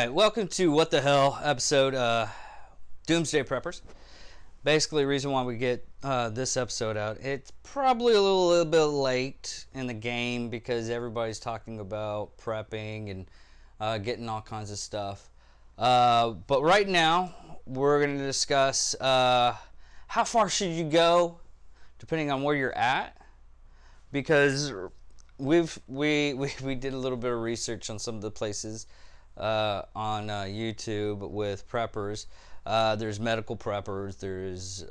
Alright, welcome to What the Hell episode, Doomsday Prepper'S. Basically, the reason why we get this episode out, it's probably a little bit late in the game because everybody's talking about prepping and getting all kinds of stuff. But right now, we're going to discuss how far should you go, depending on where you're at, because we did a little bit of research on some of the places on YouTube with preppers. There's medical preppers. There's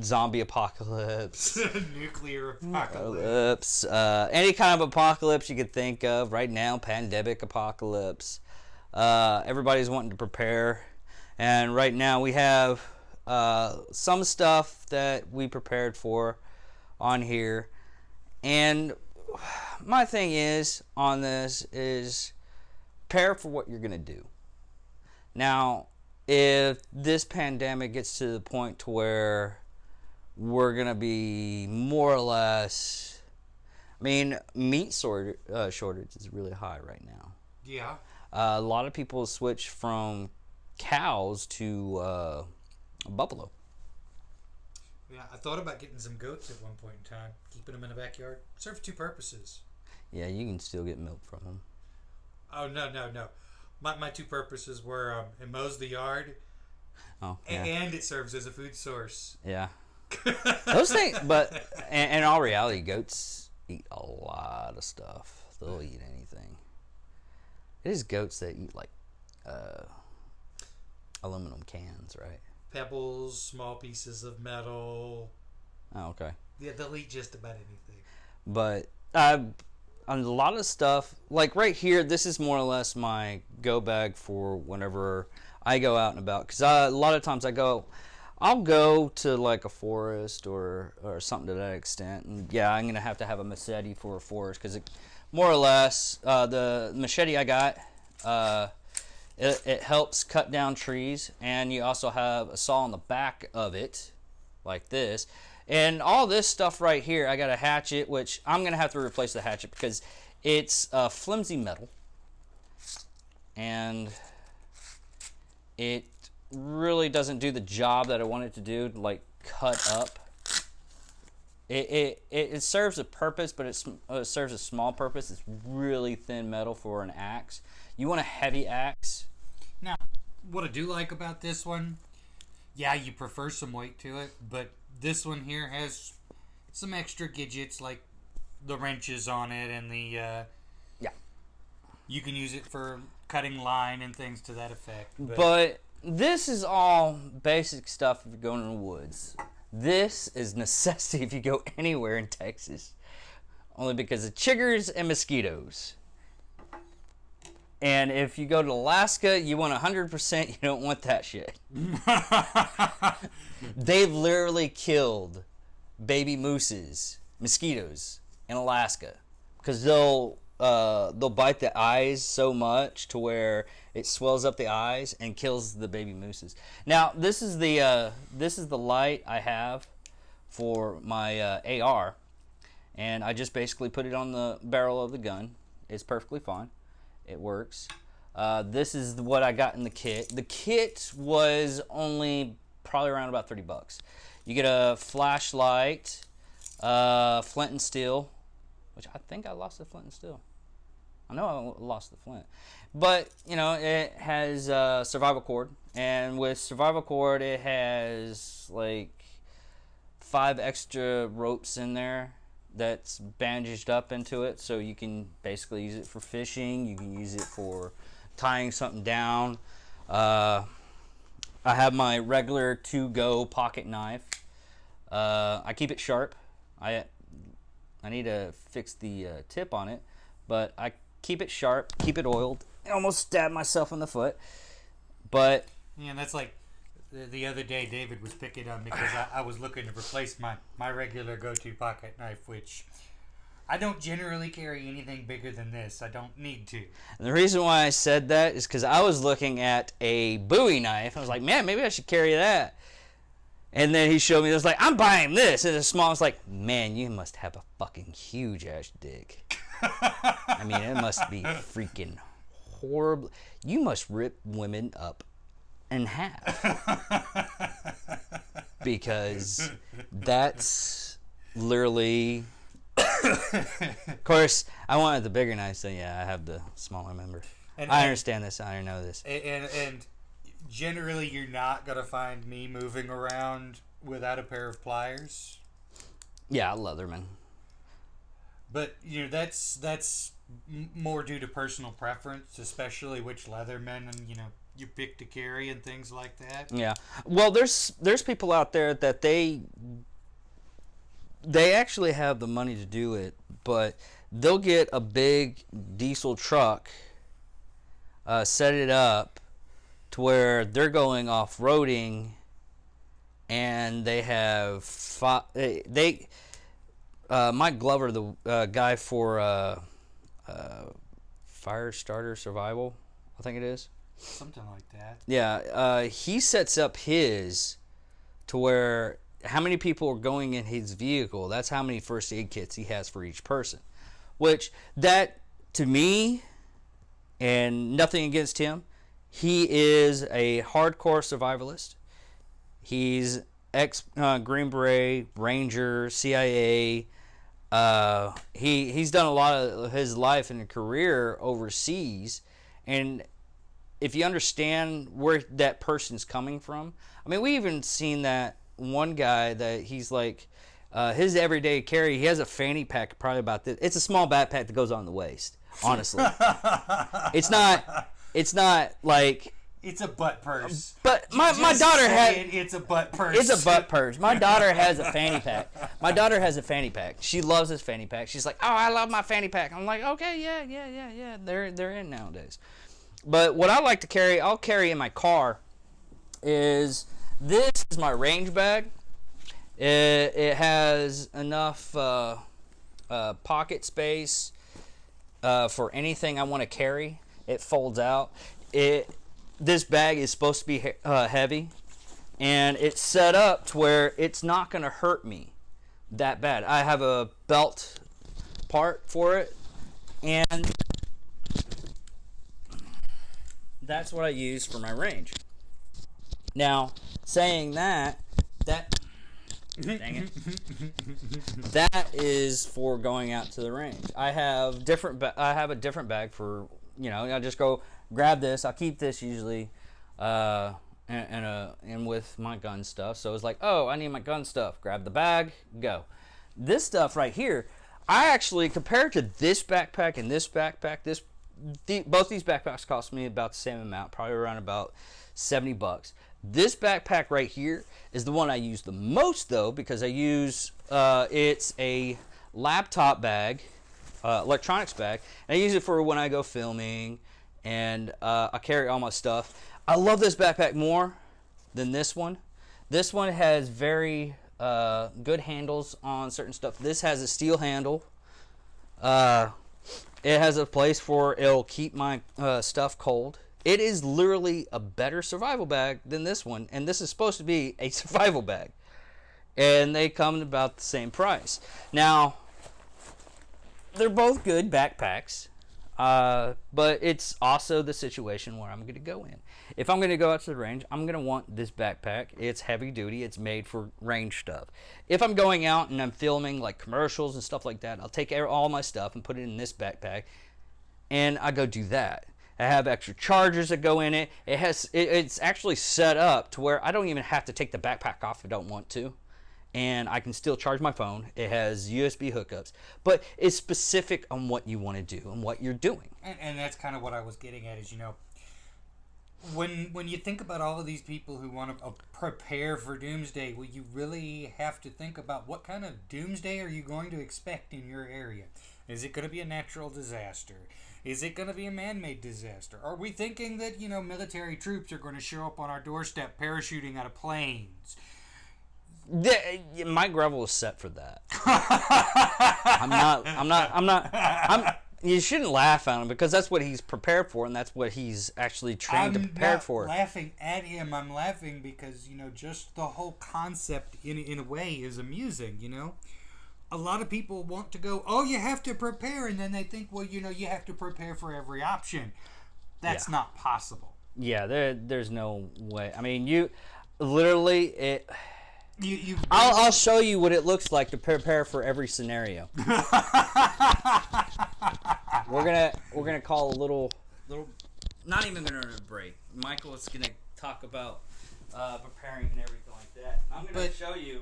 zombie apocalypse, nuclear apocalypse, any kind of apocalypse you could think of. Right now, pandemic apocalypse. Everybody's wanting to prepare, and right now we have some stuff that we prepared for on here. And my thing is on this is prepare for what you're going to do. Now, if this pandemic gets to the point to where we're going to be more or less, I mean, meat shortage is really high right now. Yeah. A lot of people switch from cows to buffalo. Yeah, I thought about getting some goats at one point in time, keeping them in the backyard. Serve two purposes. Yeah, you can still get milk from them. Oh, no. My two purposes were it mows the yard, oh, yeah. and it serves as a food source. Yeah. Those things, but in all reality, goats eat a lot of stuff. They'll eat anything. It is goats that eat like aluminum cans, right? Pebbles, small pieces of metal. Oh, okay. Yeah, they'll eat just about anything. But on a lot of stuff, like right here, this is more or less my go bag for whenever I go out and about. Because a lot of times I'll go to like a forest or something to that extent. And yeah, I'm going to have a machete for a forest because more or less the machete I got, it helps cut down trees, and you also have a saw on the back of it, like this. And all this stuff right here, I got a hatchet, which I'm going to have to replace the hatchet because it's flimsy metal. And it really doesn't do the job that I want it to do, like cut up. It serves a purpose, but it serves a small purpose. It's really thin metal for an axe. You want a heavy axe. Now, what I do like about this one, yeah, you prefer some weight to it, but this one here has some extra gadgets like the wrenches on it and the yeah. You can use it for cutting line and things to that effect. But this is all basic stuff if you're going in the woods. This is necessity if you go anywhere in Texas. Only because of chiggers and mosquitoes. And if you go to Alaska, you want 100%, you don't want that shit. They've literally killed baby mooses, mosquitoes, in Alaska. Because they'll bite the eyes so much to where it swells up the eyes and kills the baby mooses. Now, this is the light I have for my AR. And I just basically put it on the barrel of the gun. It's perfectly fine. It works. This is what I got in the kit. The kit was only probably around about $30. You get a flashlight, flint and steel, which I think I lost the flint and steel. I know I lost the flint. But, you know, it has survival cord. And with survival cord, it has like 5 extra ropes in there that's bandaged up into it, so you can basically use it for fishing. You can use it for tying something down. I have my regular to-go pocket knife. I keep it sharp. I need to fix the tip on it, but I keep it sharp, keep it oiled. I almost stabbed myself in the foot, but yeah, and that's like the other day David was picking on me because I was looking to replace my regular go-to pocket knife, which I don't generally carry anything bigger than this. I don't need to. And the reason why I said that is because I was looking at a Bowie knife. I was like, man, maybe I should carry that. And then he showed me, I was like, I'm buying this. And it's small. I was like, man, you must have a fucking huge ass dick. I mean, it must be freaking horribly. You must rip women up in half. Because that's literally. Of course, I wanted the bigger knife, so yeah, I have the smaller member. I understand this. I know this. And generally, you're not gonna find me moving around without a pair of pliers. Yeah, Leatherman. But that's more due to personal preference, especially which Leatherman and you pick to carry and things like that. Yeah. Well, there's people out there that they actually have the money to do it, but they'll get a big diesel truck, set it up to where they're going off-roading, and they have Mike Glover, the guy for Firestarter Survival, I think it is. Something like that. Yeah, he sets up his to where how many people are going in his vehicle, that's how many first aid kits he has for each person. Which, that, to me, and nothing against him, he is a hardcore survivalist. He's ex-Green Beret, Ranger, CIA. He's done a lot of his life and career overseas, and if you understand where that person's coming from, I mean, we even seen that one guy that he's like, his everyday carry, he has a fanny pack probably about this. It's a small backpack that goes on the waist, honestly. It's not like... It's a butt purse. But my daughter had... It's a butt purse. It's a butt purse. My daughter has a fanny pack. My daughter has a fanny pack. She loves this fanny pack. She's like, oh, I love my fanny pack. I'm like, okay, yeah. They're in nowadays. But what I like to carry, I'll carry in my car, is this is my range bag. It has enough pocket space for anything I want to carry. It folds out. This bag is supposed to be heavy, and it's set up to where it's not going to hurt me that bad. I have a belt part for it, and that's what I use for my range. Now, saying that dang it, that is for going out to the range. I have a different bag for, I just go grab this. I'll keep this usually, and with my gun stuff. So it's like, oh, I need my gun stuff. Grab the bag, go. This stuff right here, I actually, compared to this backpack and this backpack, both these backpacks cost me about the same amount, probably around about $70. This backpack right here is the one I use the most, though, because I use it's a laptop bag, electronics bag, and I use it for when I go filming, and I carry all my stuff. I love this backpack more than this one. This one has very good handles on certain stuff. This has a steel handle. It has a place for it'll keep my stuff cold. It is literally a better survival bag than this one, and this is supposed to be a survival bag. And they come about the same price. Now, they're both good backpacks, but it's also the situation where I'm going to go in. If I'm going to go out to the range, I'm going to want this backpack. It's heavy duty. It's made for range stuff. If I'm going out and I'm filming like commercials and stuff like that, I'll take all my stuff and put it in this backpack, and I go do that. I have extra chargers that go in it. It's actually set up to where I don't even have to take the backpack off if I don't want to, and I can still charge my phone. It has USB hookups, but it's specific on what you want to do and what you're doing. And that's kind of what I was getting at is, when you think about all of these people who want to prepare for Doomsday, well, you really have to think about what kind of Doomsday are you going to expect in your area. Is it going to be a natural disaster? Is it going to be a man-made disaster? Are we thinking that, military troops are going to show up on our doorstep parachuting out of planes? Mike Gravel is set for that. You shouldn't laugh at him because that's what he's prepared for, and that's what he's actually trained to prepare for. I'm not laughing at him. I'm laughing because, just the whole concept in a way is amusing, A lot of people want to go, oh, you have to prepare, and then they think, well, you have to prepare for every option. That's not possible. Yeah, there's no way. I mean, you literally it. You I'll show you what it looks like to prepare for every scenario. We're gonna call a little. Not even gonna break. Michael is gonna talk about preparing and everything like that. I'm gonna show you.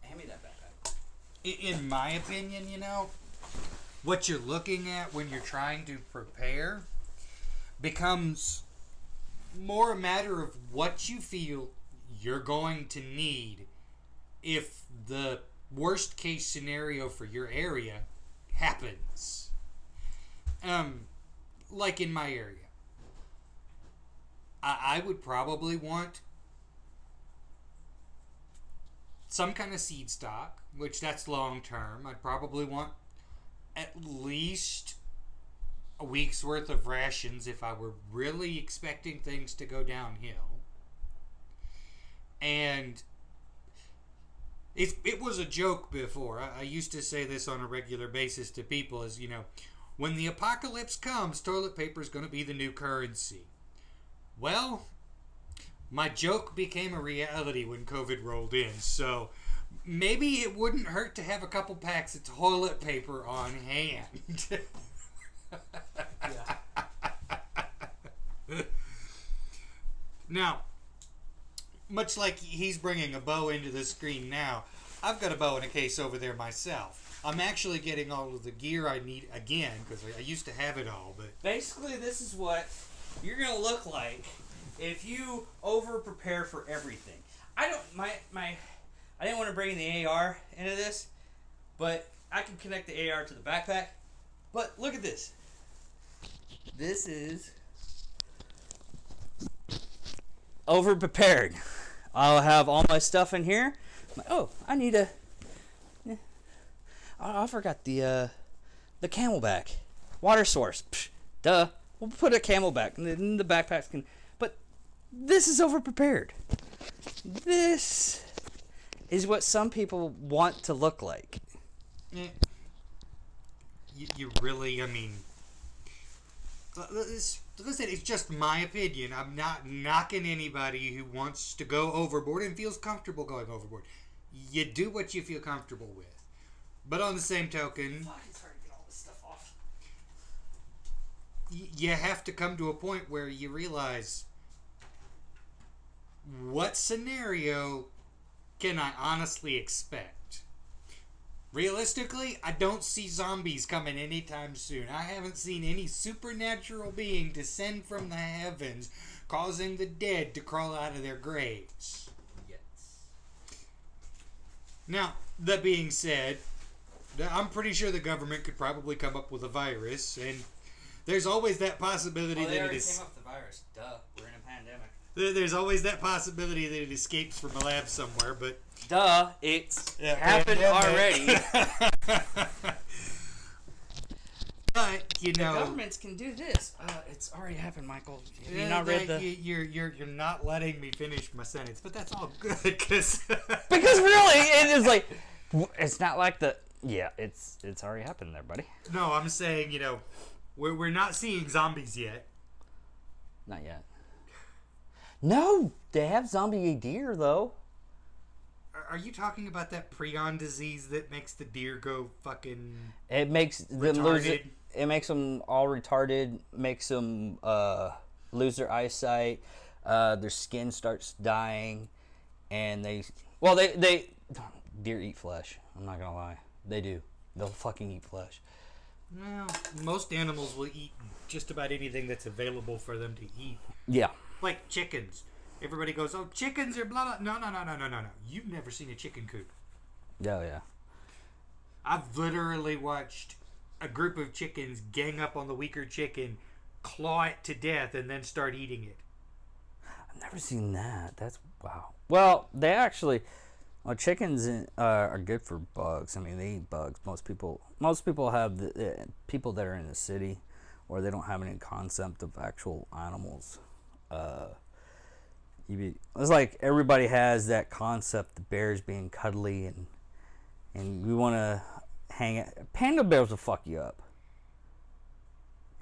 Hand me that backpack. In my opinion, what you're looking at when you're trying to prepare becomes more a matter of what you feel you're going to need if the worst case scenario for your area happens. Like in my area, I would probably want some kind of seed stock, which that's long term. I'd probably want at least a week's worth of rations if I were really expecting things to go downhill. And it was a joke before. I used to say this on a regular basis to people as, when the apocalypse comes, toilet paper is going to be the new currency. Well, my joke became a reality when COVID rolled in, so maybe it wouldn't hurt to have a couple packs of toilet paper on hand. Now, much like he's bringing a bow into the screen now, I've got a bow in a case over there myself. I'm actually getting all of the gear I need again, because I used to have it all, but... Basically, this is what you're going to look like if you over-prepare for everything. I didn't want to bring the AR into this, but I can connect the AR to the backpack. But look at this. This is over-prepared. I'll have all my stuff in here. Oh, I need a... I forgot the Camelback water source. Psh, duh. We'll put a Camelback, and then the backpacks can. But this is over prepared. This is what some people want to look like. You really, listen, it's just my opinion. I'm not knocking anybody who wants to go overboard and feels comfortable going overboard. You do what you feel comfortable with. But on the same token, Fuck, it's hard to get all this stuff off. You have to come to a point where you realize, what scenario can I honestly expect? Realistically, I don't see zombies coming anytime soon. I haven't seen any supernatural being descend from the heavens, causing the dead to crawl out of their graves. Yes. Now, that being said, I'm pretty sure the government could probably come up with a virus, and there's always that possibility They that already it is. came up with the virus. Duh. We're in a pandemic. There's always that possibility that it escapes from a lab somewhere, but Duh. It's happened already. But The governments can do this. It's already happened, Michael. Have you not read the? You're not letting me finish my sentence, but that's all good because really, it is like, it's not like the. Yeah, it's already happened there, buddy. No, I'm saying, we're not seeing zombies yet. Not yet. No, they have zombie deer though. Are you talking about that prion disease that makes the deer go fucking? It makes them lose it. It makes them all retarded. Makes them lose their eyesight. Their skin starts dying, and they deer eat flesh. I'm not gonna lie. They do. They'll fucking eat flesh. Well, most animals will eat just about anything that's available for them to eat. Yeah. Like chickens. Everybody goes, oh, chickens are blah, blah. No. You've never seen a chicken coop. Oh, yeah. I've literally watched a group of chickens gang up on the weaker chicken, claw it to death, and then start eating it. I've never seen that. That's, wow. Well, they actually... Well, chickens are good for bugs. I mean, they eat bugs. Most people have people that are in the city, or they don't have any concept of actual animals. It's like everybody has that concept, the bears being cuddly, and we want to hang it. Panda bears will fuck you up.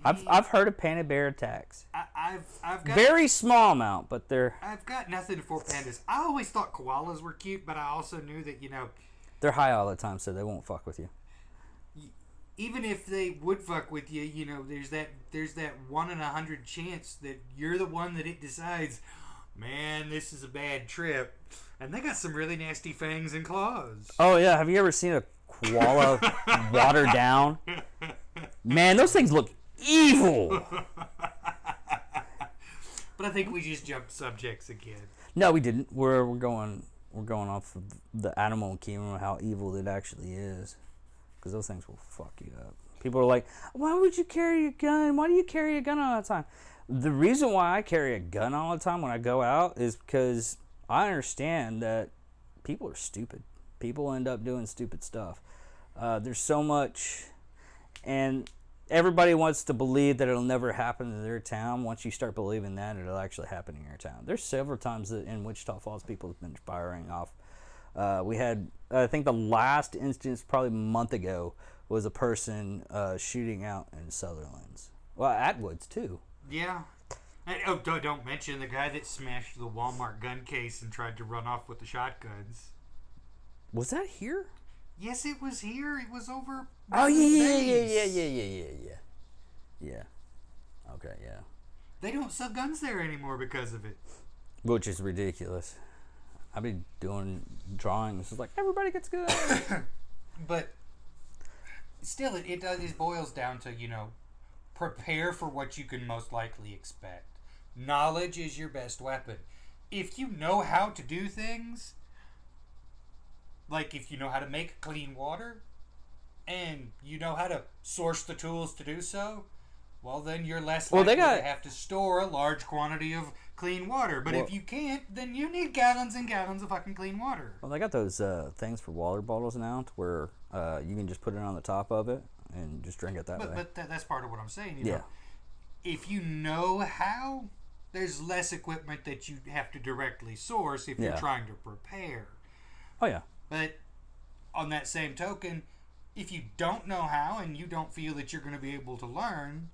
I've heard of panda bear attacks. I've got Very small amount, but they're I've got nothing for pandas. I always thought koalas were cute, but I also knew that they're high all the time, so they won't fuck with you. even if they would fuck with you, there's that 1 in 100 chance that you're the one that it decides. Man, this is a bad trip, and they got some really nasty fangs and claws. Oh yeah, have you ever seen a koala watered down? Man, those things look evil. But I think we just jumped subjects again. No, we didn't. We're going off of the animal kingdom, how evil it actually is, because those things will fuck you up. People are like, why would you carry a gun? Why do you carry a gun all the time? The reason why I carry a gun all the time when I go out is because I understand that people are stupid. People end up doing stupid stuff. There's so much, and everybody wants to believe that it'll never happen in their town. Once you start believing that, it'll actually happen in your town. There's several times that in Wichita Falls people have been firing off. We had, I think the last instance probably a month ago was a person shooting out in Sutherlands. Well, Atwoods too. Yeah. And, don't mention the guy that smashed the Walmart gun case and tried to run off with the shotguns. Was that here? Yes, it was here. It was over. Oh yeah. Okay, yeah. They don't sell guns there anymore because of it. Which is ridiculous. I've been doing drawings. It's like everybody gets good. But still, it boils down to prepare for what you can most likely expect. Knowledge is your best weapon. If you know how to do things, like if you know how to make clean water, and you know how to source the tools to do so, well, then you're less likely to have to store a large quantity of clean water. But if you can't, then you need gallons and gallons of fucking clean water. Well, they got those things for water bottles now to where you can just put it on the top of it and just drink it that way. But that's part of what I'm saying. Yeah. If you know how, there's less equipment that you have to directly source if you're trying to prepare. Oh, yeah. But on that same token, if you don't know how and you don't feel that you're going to be able to learn,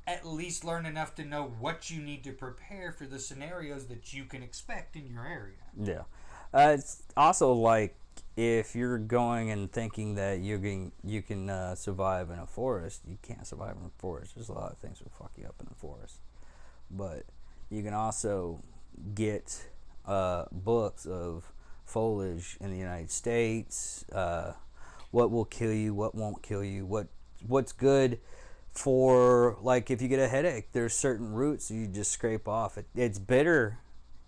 at least learn enough to know what you need to prepare for the scenarios that you can expect in your area. Yeah. It's also like if you're going and thinking that you can survive in a forest, you can't survive in a forest. There's a lot of things that will fuck you up in the forest. But you can also get books of foliage in the United States, what will kill you, what won't kill you, what's good for, like, if you get a headache, there's certain roots you just scrape off. It's bitter,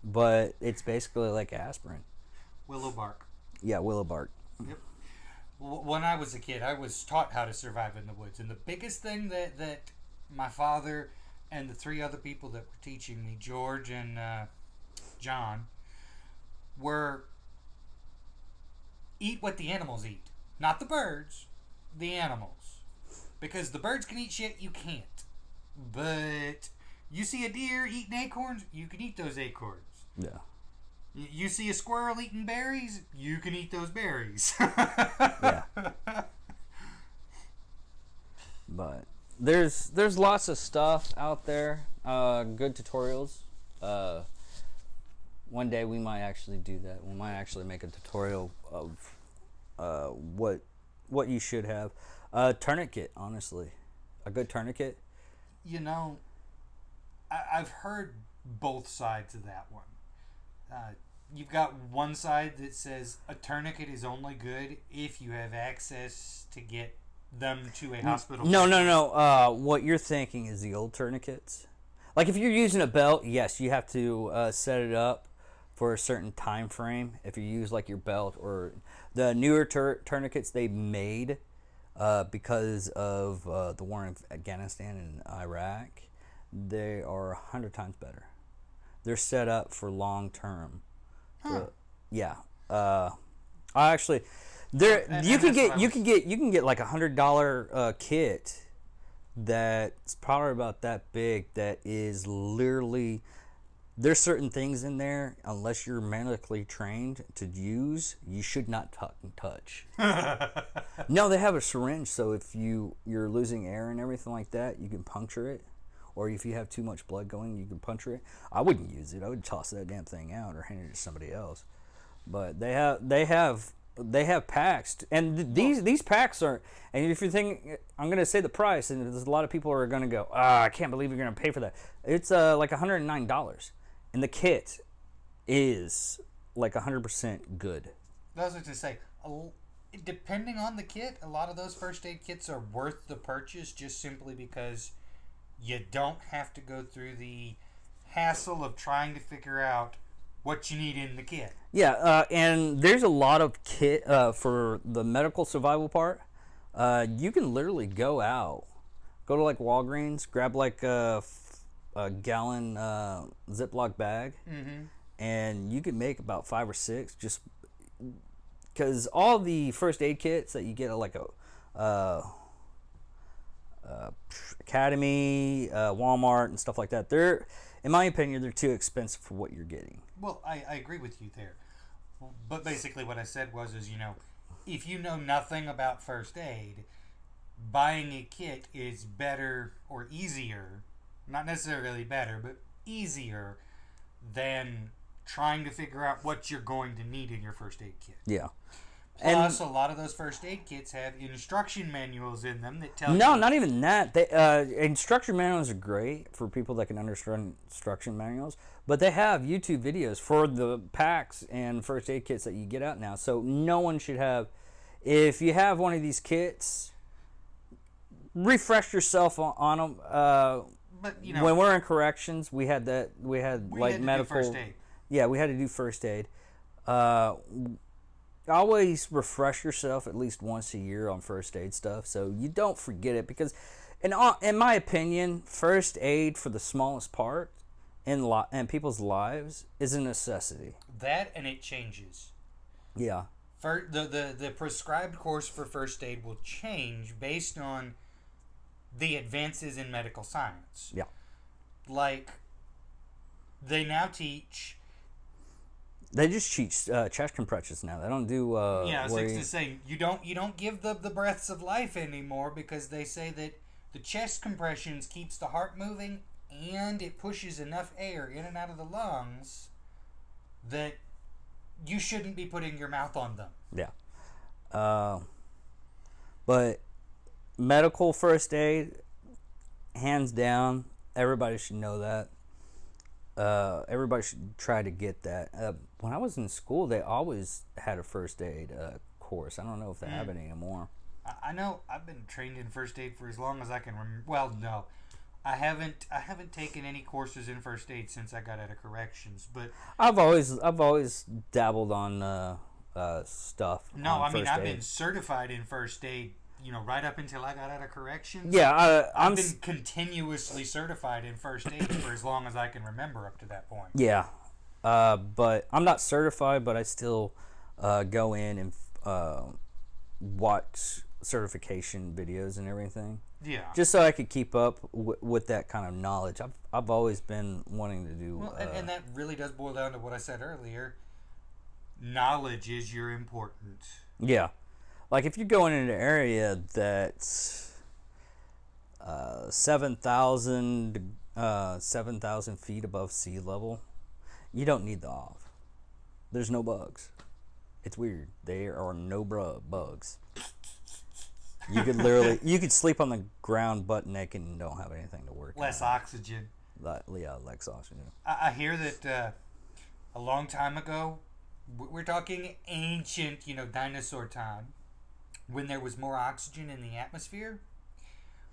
but it's basically like aspirin. Willow bark. Yeah, willow bark. Yep. When I was a kid, I was taught how to survive in the woods, and the biggest thing that my father and the 3 other people that were teaching me, George and John, were eat what the animals eat. Not the birds, the animals. Because the birds can eat shit, you can't. But you see a deer eating acorns, you can eat those acorns. Yeah. You see a squirrel eating berries, you can eat those berries. Yeah. But there's lots of stuff out there. Good tutorials. One day we might actually do that. We might actually make a tutorial of what you should have. Tourniquet, honestly. A good tourniquet. I've heard both sides of that one. You've got one side that says a tourniquet is only good if you have access to get them to a hospital. No. What you're thinking is the old tourniquets. Like if you're using a belt, yes, you have to set it up for a certain time frame. If you use like your belt or the newer tourniquets they made because of the war in Afghanistan and Iraq, they are 100 times better. They're set up for long term. Huh. Yeah. I actually you can get like $100 kit that's probably about that big that is literally there's certain things in there, unless you're medically trained to use, you should not touch. No, they have a syringe, so if you're losing air and everything like that, you can puncture it. Or if you have too much blood going, you can puncture it. I wouldn't use it. I would toss that damn thing out or hand it to somebody else. But they have packs, and these packs are. And if you're thinking, I'm going to say the price, and there's a lot of people are going to go, I can't believe you're going to pay for that. It's like $109, and the kit is like 100% good. I was going to say, depending on the kit, a lot of those first aid kits are worth the purchase just simply because you don't have to go through the hassle of trying to figure out what you need in the kit. Yeah, and there's a lot of kit for the medical survival part. You can literally go to like Walgreens, grab like a gallon Ziploc bag, and you can make about 5 or 6 just because all the first aid kits that you get at like a Academy, Walmart, and stuff like that, in my opinion, they're too expensive for what you're getting. Well, I agree with you there. But basically what I said was, if you know nothing about first aid, buying a kit is better or easier, not necessarily better, but easier than trying to figure out what you're going to need in your first aid kit. Yeah. Plus, a lot of those first aid kits have instruction manuals in them that tell you... No, not even that. Instruction manuals are great for people that can understand instruction manuals, but they have YouTube videos for the packs and first aid kits that you get out now. So no one should have... If you have one of these kits, refresh yourself on them. But, when we're in corrections, we had medical... first aid. Yeah, we had to do first aid. Always refresh yourself at least once a year on first aid stuff so you don't forget it, because in my opinion, first aid for the smallest part in people's lives is a necessity. That, and it changes. Yeah. The prescribed course for first aid will change based on the advances in medical science. Yeah. Like, they now teach... They just teach chest compressions now. They don't do. I was going to say you don't give the breaths of life anymore, because they say that the chest compressions keeps the heart moving and it pushes enough air in and out of the lungs that you shouldn't be putting your mouth on them. Yeah. But medical first aid, hands down, everybody should know that. Everybody should try to get that. When I was in school, they always had a first aid course. I don't know if they have it anymore. I know I've been trained in first aid for as long as I can remember. Well, no, I haven't taken any courses in first aid since I got out of corrections. But I've always dabbled on stuff. No, on I've first aid. been certified in first aid. Right up until I got out of corrections. Yeah, I've been continuously certified in first aid for as long as I can remember up to that point. Yeah, but I'm not certified, but I still go in and watch certification videos and everything. Yeah. Just so I could keep up with that kind of knowledge. I've always been wanting to do. Well, and that really does boil down to what I said earlier. Knowledge is your important. Yeah. Like, if you're going in an area that's 7,000 feet above sea level, you don't need the off. There's no bugs. It's weird. There are no bugs. You could sleep on the ground butt naked and don't have anything to work. Less oxygen. Less oxygen. I hear that a long time ago, we're talking ancient, dinosaur time, when there was more oxygen in the atmosphere,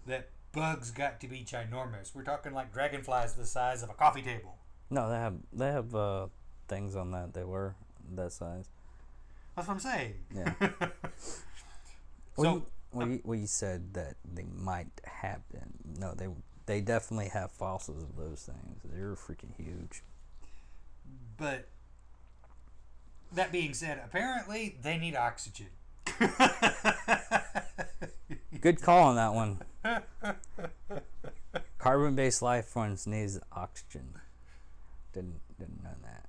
that bugs got to be ginormous. We're talking like dragonflies the size of a coffee table. No, they have things on that. They were that size. That's what I'm saying. Yeah. You said that they might have been. No, they definitely have fossils of those things. They're freaking huge. But that being said, apparently they need oxygen. Good call on that one. Carbon-based life forms needs oxygen. Didn't know that.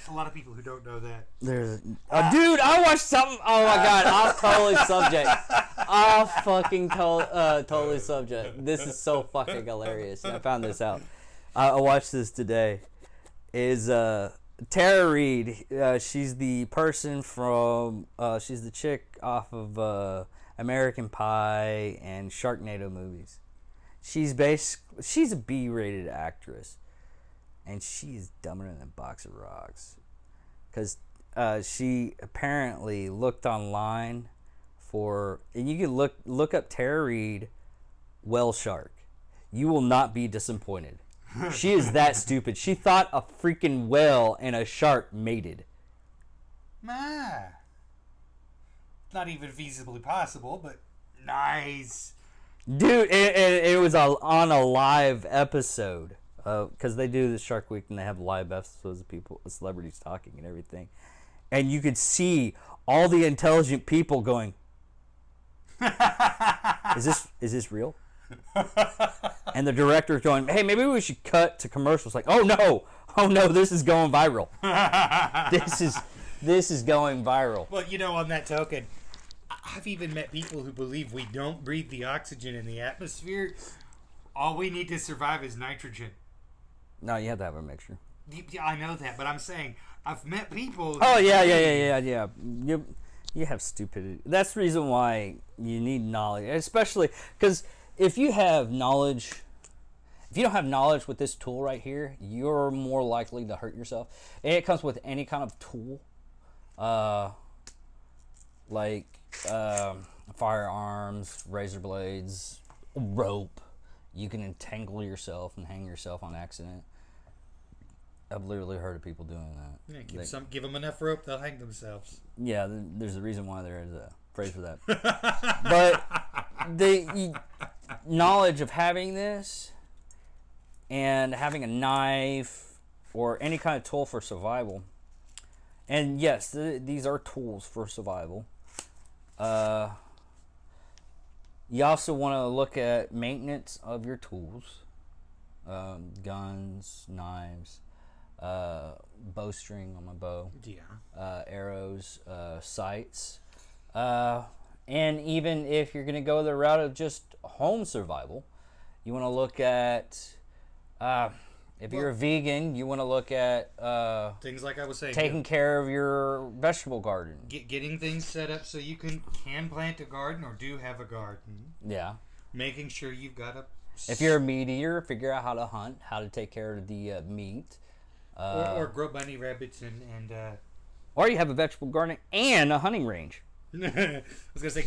A lot of people who don't know that. There's dude, I watched something. Oh my god, off totally subject. Off fucking totally subject. This is so fucking hilarious. I found this out. I watched this today. Is Tara Reid? She's the person from. She's the chick off of American Pie and Sharknado movies. She's a B-rated actress. And she is dumber than a box of rocks. Because she apparently looked online for... And you can look up Tara Reid, whale shark. You will not be disappointed. She is that stupid. She thought a freaking whale and a shark mated. Not even feasibly possible, but nice. Dude, it was on a live episode. Because they do the Shark Week and they have live episodes of celebrities talking and everything, and you could see all the intelligent people going, "Is this real?" And the director's going, "Hey, maybe we should cut to commercials." Like, "Oh no, this is going viral. This is going viral." Well, on that token, I've even met people who believe we don't breathe the oxygen in the atmosphere. All we need to survive is nitrogen. No, you have to have a mixture. Yeah, I know that, but I'm saying I've met people. Oh yeah. You have stupidity. That's the reason why you need knowledge, especially because if you have knowledge, if you don't have knowledge with this tool right here, you're more likely to hurt yourself. And it comes with any kind of tool, like firearms, razor blades, rope. You can entangle yourself and hang yourself on accident. I've literally heard of people doing that. Yeah, give them enough rope, they'll hang themselves. Yeah, there's a reason why there is a phrase for that. But the knowledge of having this and having a knife or any kind of tool for survival, and yes, these are tools for survival. You also want to look at maintenance of your tools, guns, knives, bowstring on my bow, arrows, sights, and even if you're going to go the route of just home survival, you want to look at, if you're a vegan, you want to look at things like I was saying, taking care of your vegetable garden, getting things set up so you can plant a garden or do have a garden. Yeah, making sure you've got a. If you're a meat eater, figure out how to hunt, how to take care of the meat. Or grow bunny rabbits and or you have a vegetable garden and a hunting range. I was gonna say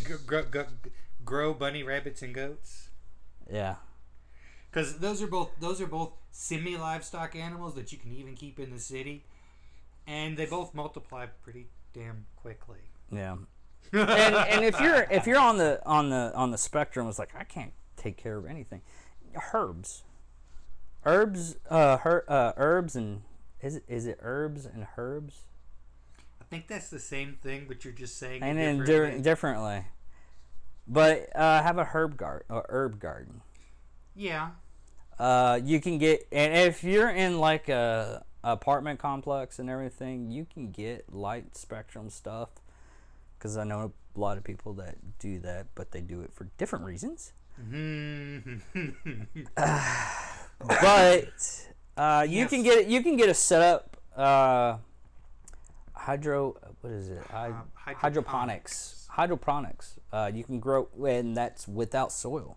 grow bunny rabbits and goats. Yeah, because those are both semi-livestock animals that you can even keep in the city, and they both multiply pretty damn quickly. Yeah, and if you're on the spectrum, it's like I can't take care of anything. Herbs, and is it herbs and herbs? I think that's the same thing, but you're just saying and it differently. But have a herb garden. Yeah. You can get, and if you're in like a apartment complex and everything, you can get light spectrum stuff. Because I know a lot of people that do that, but they do it for different reasons. But you can get a setup hydroponics. You can grow, and that's without soil.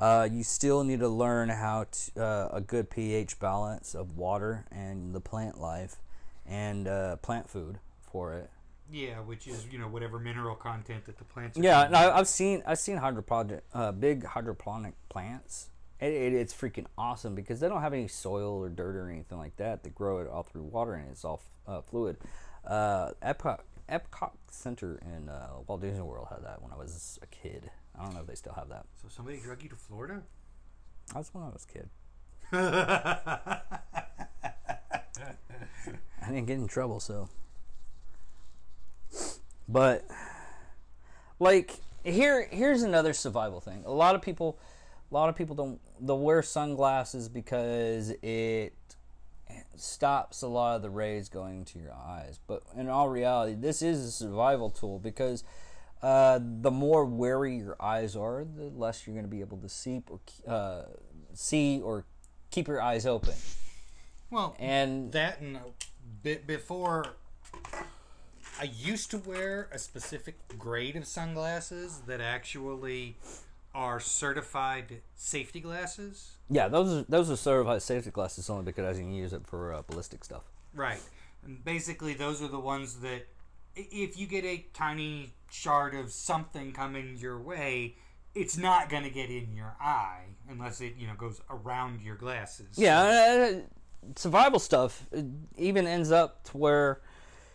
You still need to learn how to a good pH balance of water and the plant life and plant food for it. Yeah, which is whatever mineral content that the plants. Yeah, no, I've seen big hydroponic plants. It's freaking awesome because they don't have any soil or dirt or anything like that. They grow it all through water and it's all fluid. Epcot Center in Walt Disney World had that when I was a kid. I don't know if they still have that. So somebody drug you to Florida? That was when I was a kid. I didn't get in trouble, so. But like here's another survival thing. A lot of people don't wear sunglasses because stops a lot of the rays going to your eyes. But in all reality, this is a survival tool because the more wary your eyes are, the less you're going to be able to see or keep your eyes open. Well, and a bit before, I used to wear a specific grade of sunglasses that actually are certified safety glasses. Yeah, those are certified safety glasses only because you can use it for ballistic stuff. Right. And basically, those are the ones that, if you get a tiny shard of something coming your way, it's not going to get in your eye unless it, goes around your glasses. Yeah, survival stuff even ends up to where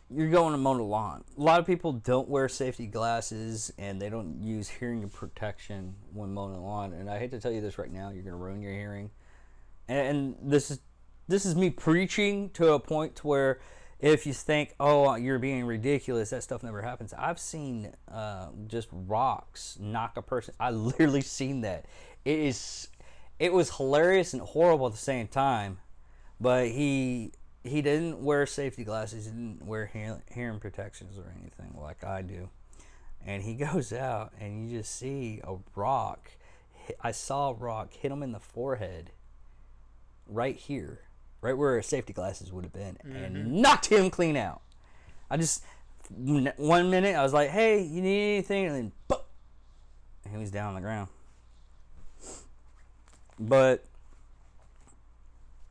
you're going to mow the lawn. A lot of people don't wear safety glasses and they don't use hearing protection when mowing the lawn. And I hate to tell you this right now, you're going to ruin your hearing. And this is me preaching to a point to where if you think, oh, you're being ridiculous, that stuff never happens. I've seen just rocks knock a person. I literally seen that. It was hilarious and horrible at the same time. But he didn't wear safety glasses. He didn't wear hearing protections or anything like I do. And he goes out and you just see a rock. I saw a rock hit him in the forehead right here. Right where safety glasses would have been. Mm-hmm. And knocked him clean out. I just, 1 minute, I was like, hey, you need anything? And then, boom, and he was down on the ground. But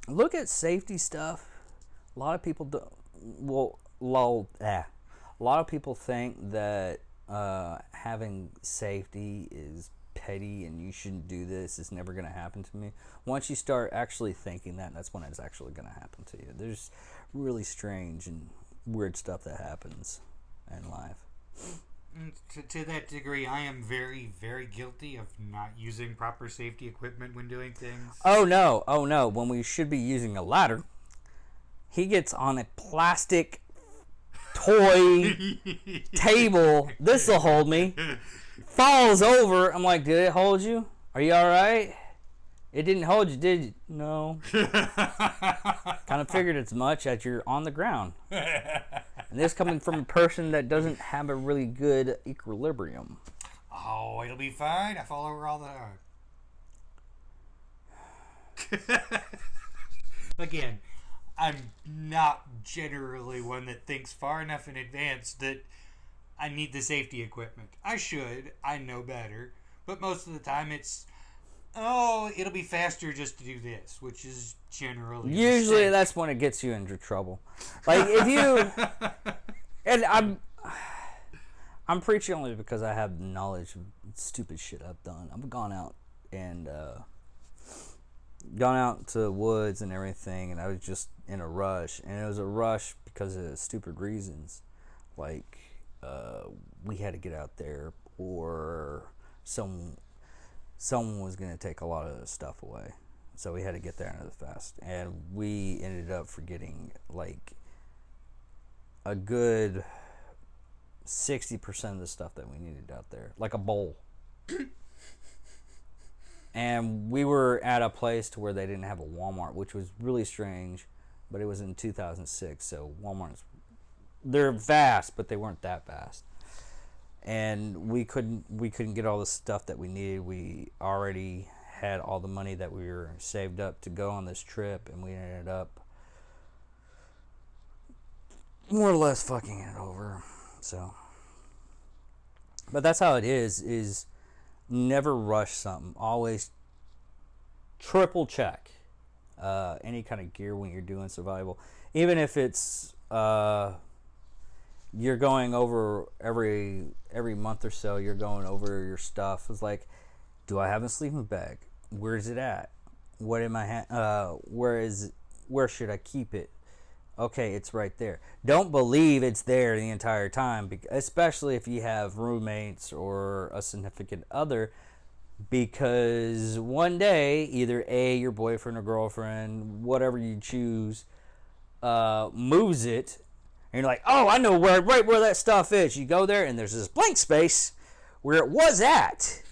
look at safety stuff. A lot of people do. Well, a lot of people think that having safety is petty and you shouldn't do this. It's never going to happen to me. Once you start actually thinking that, that's when it's actually going to happen to you. There's really strange and weird stuff that happens in life. To that degree, I am very, very guilty of not using proper safety equipment when doing things. Oh no. When we should be using a ladder, he gets on a plastic toy table. This'll hold me. Falls over. I'm like, did it hold you? Are you alright? It didn't hold you, did you? No. Kind of figured as much as you're on the ground. And this coming from a person that doesn't have a really good equilibrium. Oh, it'll be fine. I fall over all the time. Again, I'm not generally one that thinks far enough in advance that I need the safety equipment. I should. I know better. But most of the time it's, it'll be faster just to do this, which is generally usually that's when it gets you into trouble. Like if you and I'm preaching only because I have knowledge of stupid shit I've done. I've gone out to the woods and everything, and I was just in a rush, and it was a rush because of stupid reasons, like we had to get out there, or someone was going to take a lot of the stuff away, so we had to get there into the fast, and we ended up forgetting like a good 60% of the stuff that we needed out there, like a bowl. And we were at a place to where they didn't have a Walmart, which was really strange, but it was in 2006, so Walmart's, they're vast, but they weren't that vast. And we couldn't get all the stuff that we needed. We already had all the money that we were saved up to go on this trip, and we ended up more or less fucking it over. So, but that's how it is never rush something. Always triple check any kind of gear when you're doing survival. Even if it's you're going over every month or so, you're going over your stuff. It's like, do I have a sleeping bag? Where is it at? What am I where should I keep it? Okay, it's right there. Don't believe it's there the entire time, especially if you have roommates or a significant other, because one day, either A, your boyfriend or girlfriend, whatever you choose, moves it, and you're like, oh, I know right where that stuff is. You go there, and there's this blank space where it was at.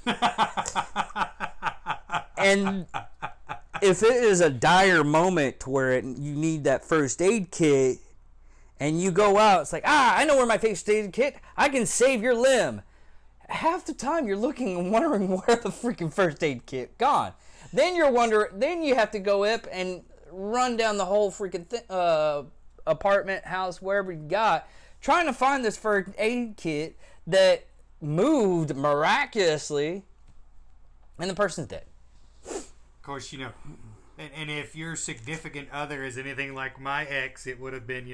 And if it is a dire moment to where you need that first aid kit, and you go out, it's like, I know where my first aid kit. I can save your limb. Half the time you're looking and wondering where the freaking first aid kit gone. Then you're wondering. Then you have to go up and run down the whole freaking apartment, house, wherever you got, trying to find this first aid kit that moved miraculously, and the person's dead. Of course, and if your significant other is anything like my ex, it would have been,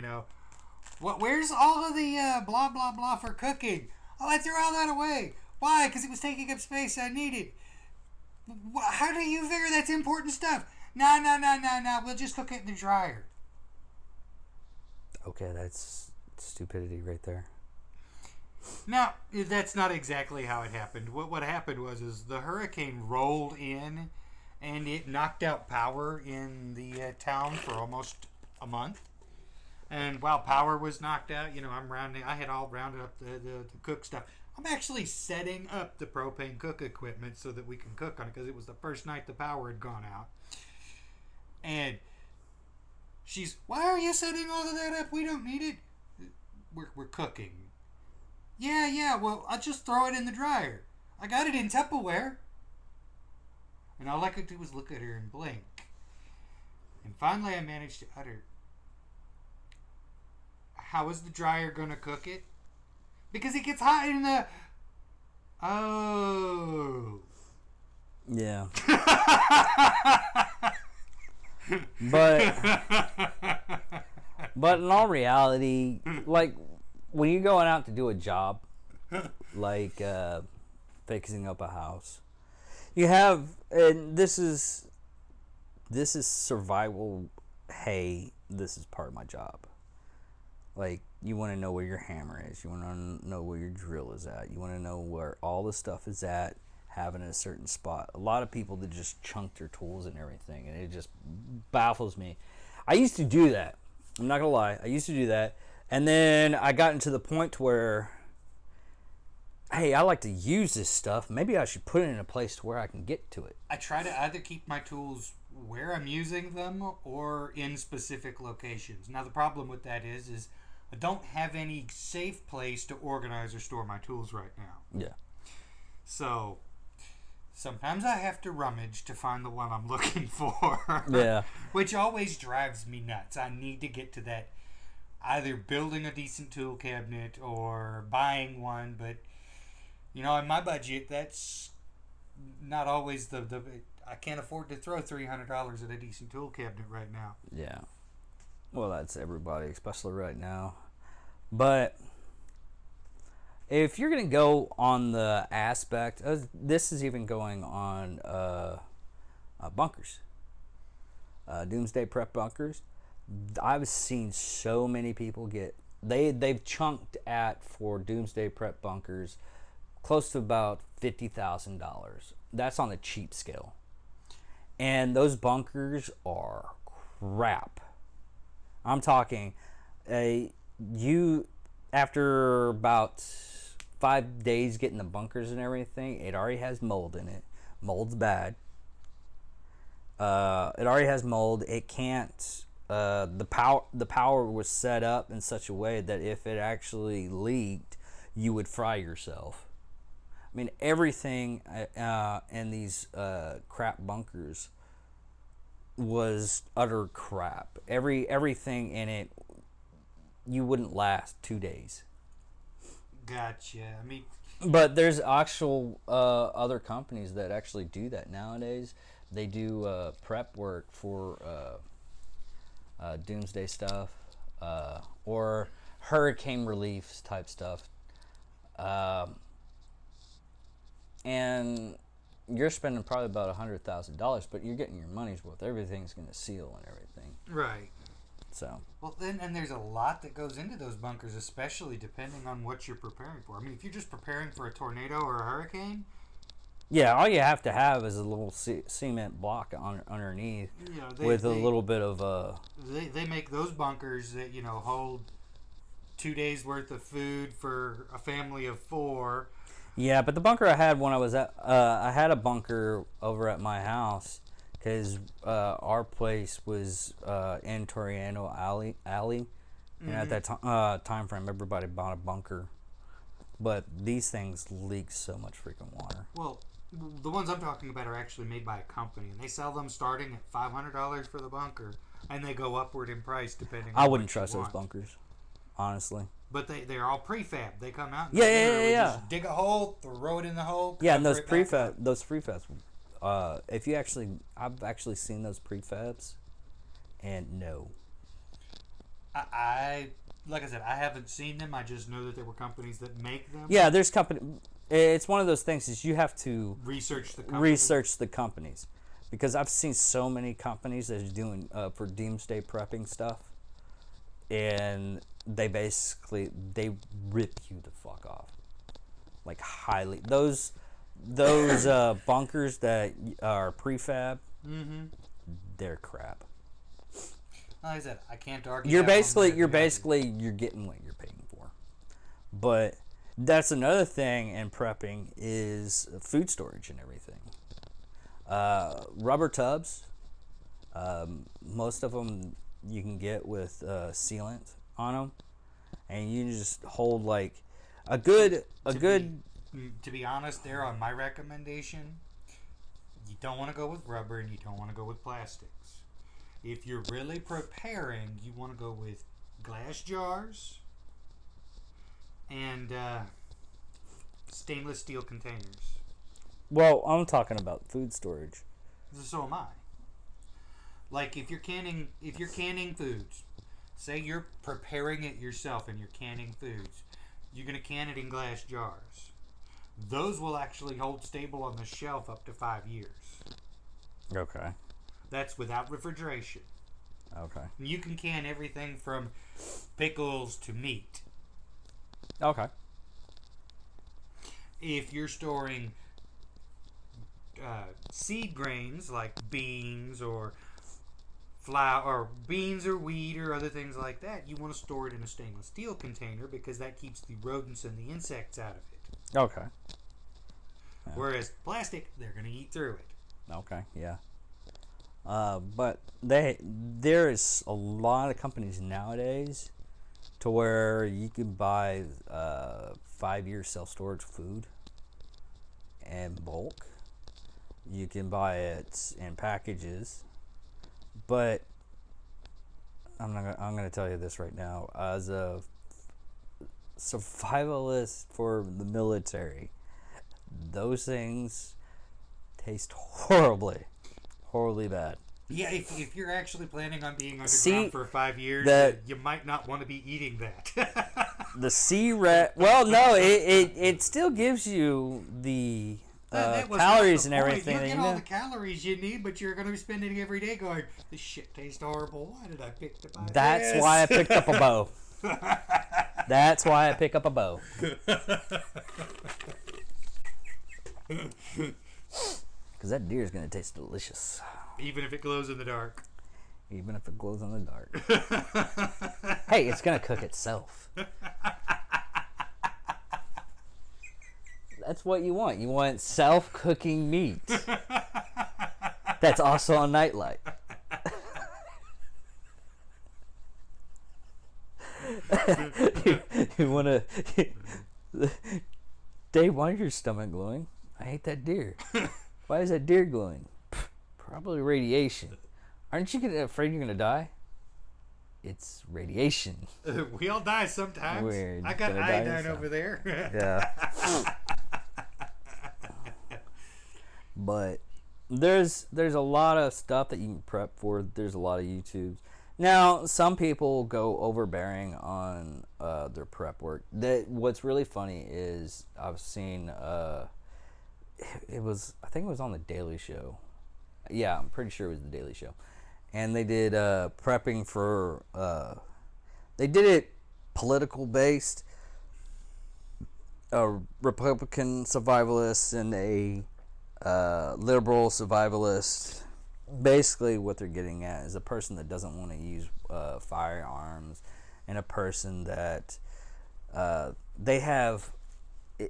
where's all of the blah, blah, blah for cooking? Oh, I threw all that away. Why? Because it was taking up space I needed. How do you figure that's important stuff? No. We'll just cook it in the dryer. Okay, that's stupidity right there. Now, that's not exactly how it happened. What happened was the hurricane rolled in, and it knocked out power in the town for almost a month. And while power was knocked out, I had all rounded up the cook stuff. I'm actually setting up the propane cook equipment so that we can cook on it, because it was the first night the power had gone out. And she's, why are you setting all of that up? We don't need it. We're cooking. Yeah, well, I'll just throw it in the dryer. I got it in Tupperware. And all I could do was look at her and blink. And finally I managed to utter, how is the dryer going to cook it? Because it gets hot in the... Oh. Yeah. But in all reality, like, when you're going out to do a job, like fixing up a house, you have, and this is survival. Hey, this is part of my job. Like, you want to know where your hammer is. You want to know where your drill is at. You want to know where all the stuff is at, having a certain spot. A lot of people that just chunk their tools and everything, and it just baffles me. I used to do that. I'm not going to lie. I used to do that. And then I got into the point where, hey, I like to use this stuff. Maybe I should put it in a place to where I can get to it. I try to either keep my tools where I'm using them or in specific locations. Now, the problem with that is I don't have any safe place to organize or store my tools right now. Yeah. So sometimes I have to rummage to find the one I'm looking for. Yeah. Which always drives me nuts. I need to get to that, either building a decent tool cabinet or buying one, but in my budget, that's not always the I can't afford to throw $300 at a decent tool cabinet right now. Yeah. Well, that's everybody, especially right now. But if you're going to go on the aspect, this is even going on bunkers. Doomsday prep bunkers. I've seen so many people they've chunked for Doomsday prep bunkers close to about $50,000. That's on the cheap scale. And those bunkers are crap. I'm talking, after about 5 days getting the bunkers and everything, it already has mold in it. Mold's bad. It already has mold. It can't. The power was set up in such a way that if it actually leaked, you would fry yourself. I mean, everything in these crap bunkers was utter crap. Everything in it, you wouldn't last 2 days. Gotcha. I mean, but there's actual other companies that actually do that nowadays. They do prep work for Doomsday stuff or hurricane relief type stuff. And you're spending probably about $100,000, but you're getting your money's worth. Everything's going to seal and everything. right. So. Well, and there's a lot that goes into those bunkers, especially depending on what you're preparing for. I mean, if you're just preparing for a tornado or a hurricane, Yeah, all you have to have is a little cement block underneath with a little bit of They make those bunkers that hold 2 days worth of food for a family of 4. Yeah, but the bunker I had when I was I had a bunker over at my house because our place was in Toriano Alley, and at that time frame, everybody bought a bunker. But these things leak so much freaking water. Well, the ones I'm talking about are actually made by a company, and they sell them starting at $500 for the bunker, and they go upward in price depending on I wouldn't what you trust those want. bunkers, honestly. But they're all prefab. They come out and Yeah. just dig a hole, throw it in the hole. Yeah, and cover it back up. those prefabs. I've actually seen those prefabs, and no. I like I said, I haven't seen them. I just know that there were companies that make them. Yeah, there's company. It's one of those things is you have to Research the company. research the companies, because I've seen so many companies that are doing for doomsday prepping stuff, and they rip you the fuck off, like highly those bunkers that are prefab. Mm-hmm. They're crap. Like I said, I can't argue. You're that one way basically or you're the other. basically you're getting what you're paying for. But that's another thing in prepping is food storage and everything. Rubber tubs, most of them you can get with sealant on them, and you just hold like a good. To be honest, there on my recommendation, you don't want to go with rubber and you don't want to go with plastics. If you're really preparing, you want to go with glass jars and stainless steel containers. Well, I'm talking about food storage. So am I. Like if you're canning foods, say you're preparing it yourself and you're canning foods, you're gonna can it in glass jars. Those will actually hold stable on the shelf up to 5 years. Okay. That's without refrigeration. Okay. You can can everything from pickles to meat. Okay. If you're storing seed grains like beans or flour or beans or wheat or other things like that, you want to store it in a stainless steel container because that keeps the rodents and the insects out of it. Okay. Yeah. Whereas plastic, they're going to eat through it. Okay. Yeah. But there is a lot of companies nowadays to where you can buy 5-year self-storage food in bulk. You can buy it in packages, but I'm going to tell you this right now. As a survivalist for the military, those things taste horribly bad. Yeah, if you're actually planning on being underground for 5 years, you might not want to be eating that. The C-rat. Well, no, it still gives you the calories and everything. You'll get all the calories you need, but you're going to be spending every day going, this shit tastes horrible. Why did I pick to buy That's this? why I picked up a bow. That's why I pick up a bow. Because that deer is going to taste delicious. Even if it glows in the dark. Even if it glows in the dark. Hey, it's going to cook itself. That's what you want. You want self-cooking meat. That's also on nightlight. You want to... Dave, why is your stomach glowing? I hate that deer. Why is that deer glowing? Probably radiation. Aren't you afraid you're going to die? It's radiation. We all die sometimes. I got gonna iodine over there. Yeah. But there's a lot of stuff that you can prep for. There's a lot of YouTubes. Now, some people go overbearing on their prep work. What's really funny is I've seen I think it was on the Daily Show. Yeah, I'm pretty sure it was the Daily Show. And they did prepping for they did it political based, a Republican survivalist and a liberal survivalist. Basically what they're getting at is a person that doesn't want to use firearms, and a person that they have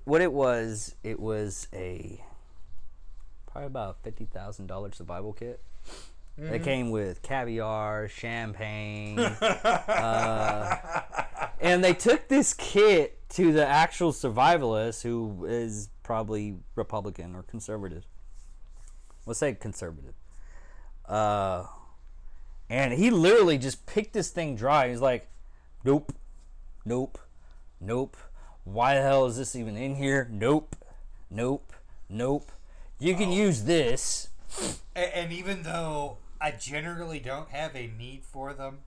what it was a probably about $50,000 survival kit. Mm-hmm. It came with caviar, champagne, and they took this kit to the actual survivalist, who is probably Republican or conservative. Let's say conservative. And he literally just picked this thing dry. He's like, nope, nope, nope. Why the hell is this even in here? Nope, nope, nope. You can use this. And even though I generally don't have a need for them,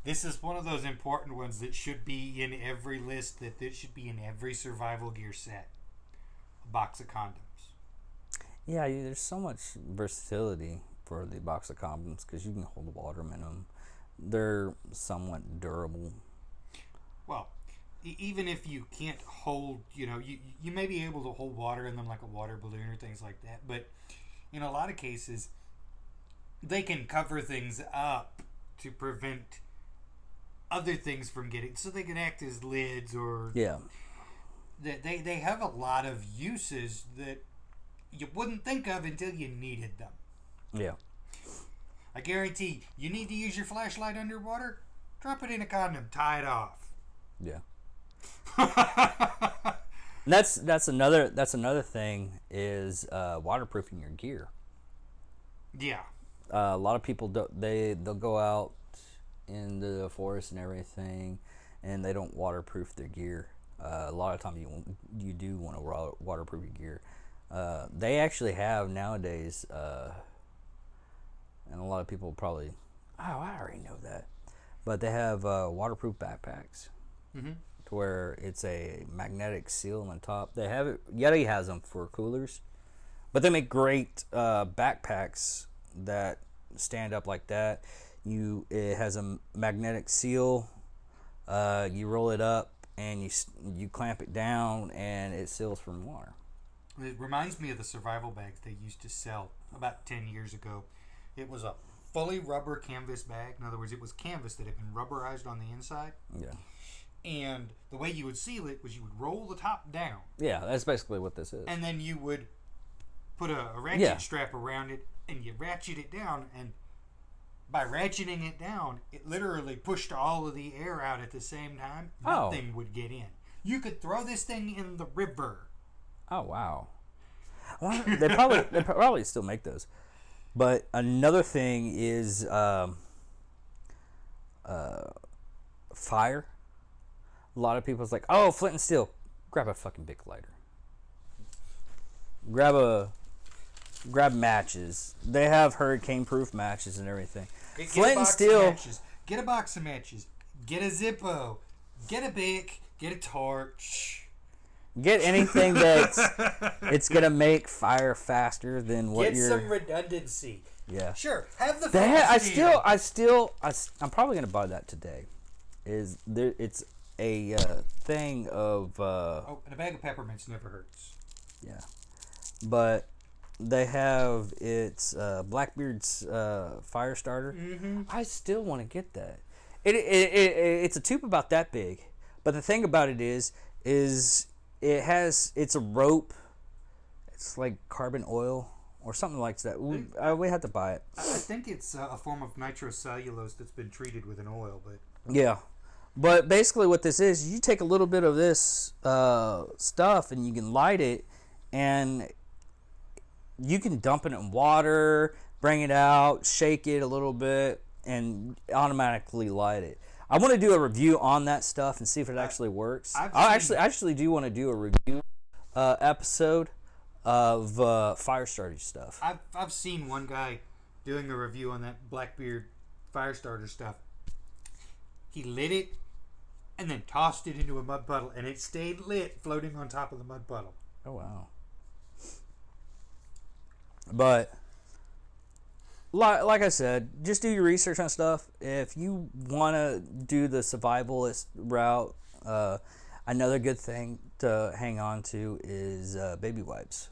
this is one of those important ones that should be in every list, that should be in every survival gear set. A box of condoms. Yeah, there's so much versatility for the box of condoms because you can hold water in them. They're somewhat durable. Well, even if you can't hold, you may be able to hold water in them like a water balloon or things like that, but in a lot of cases, they can cover things up to prevent other things from getting, so they can act as lids, or they have a lot of uses that you wouldn't think of until you needed them. Yeah. I guarantee you need to use your flashlight underwater, drop it in a condom, tie it off. Yeah. that's another thing is waterproofing your gear. Yeah. A lot of people they'll go out in the forest and everything, and they don't waterproof their gear. A lot of times you do want to waterproof your gear. They actually have nowadays, and a lot of people probably, I already know that, but they have waterproof backpacks. Mm-hmm. To where it's a magnetic seal on top. They have it. Yeti has them for coolers, but they make great backpacks that stand up like that. It has a magnetic seal. You roll it up and you clamp it down, and it seals from water. It reminds me of the survival bags they used to sell about 10 years ago. It was a fully rubber canvas bag. In other words, it was canvas that had been rubberized on the inside. Yeah. And the way you would seal it was you would roll the top down. Yeah, that's basically what this is. And then you would put a ratchet strap around it, and you ratchet it down. And by ratcheting it down, it literally pushed all of the air out at the same time. Nothing would get in. You could throw this thing in the river. Oh, wow. Well, they probably still make those. But another thing is fire. A lot of people's like, oh, flint and steel. Grab a fucking big lighter. Grab matches. They have hurricane-proof matches and everything. Flint and steel. Get a box of matches. Get a Zippo. Get a Bic. Get a torch. Get anything that's it's gonna make fire faster than what Get some redundancy. Yeah. Sure. Have the. I'm probably gonna buy that today. It's a thing of and a bag of peppermints never hurts. Yeah, but they have Blackbeard's fire starter. Mm-hmm. I still want to get that. It's a tube about that big, but the thing about it is it's a rope. It's like carbon oil or something like that. We have to buy it. I think it's a form of nitrocellulose that's been treated with an oil, but yeah. But basically what this is, you take a little bit of this stuff and you can light it, and you can dump it in water, bring it out, shake it a little bit, and automatically light it. I want to do a review on that stuff and see if it actually works. I actually do want to do a review episode of fire starter stuff. I've seen one guy doing a review on that Blackbeard fire starter stuff. He lit it and then tossed it into a mud puddle, and it stayed lit, floating on top of the mud puddle. Oh, wow. But like I said, just do your research on stuff. If you want to do the survivalist route, another good thing to hang on to is baby wipes.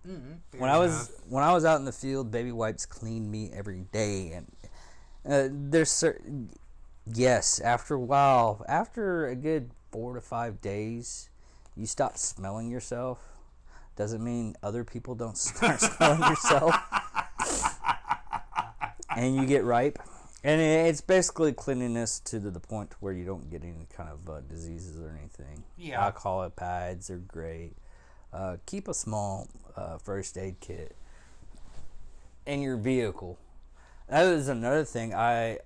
Mm-hmm. When I was out in the field, baby wipes cleaned me every day, and there's certain. Yes, after a while, after a good 4 to 5 days, you stop smelling yourself. doesn't mean other people don't start smelling yourself. And you get ripe. And it's basically cleanliness to the point where you don't get any kind of diseases or anything. Yeah. Alcohol pads are great. Keep a small first aid kit in your vehicle. That is another thing. I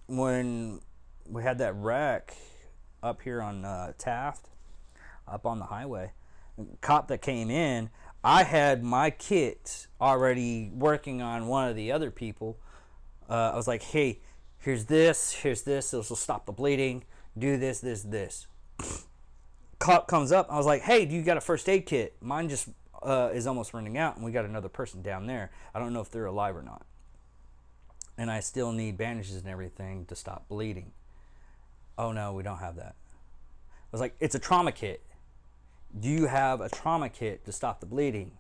when we had that wreck up here on Taft, up on the highway, the cop that came in, I had my kit already working on one of the other people. I was like, hey, here's this, this will stop the bleeding, do this. Cop comes up, I was like, hey, do you got a first aid kit? Mine just is almost running out, and we got another person down there. I don't know if they're alive or not. And I still need bandages and everything to stop bleeding. Oh no, we don't have that. I was like, it's a trauma kit. Do you have a trauma kit to stop the bleeding?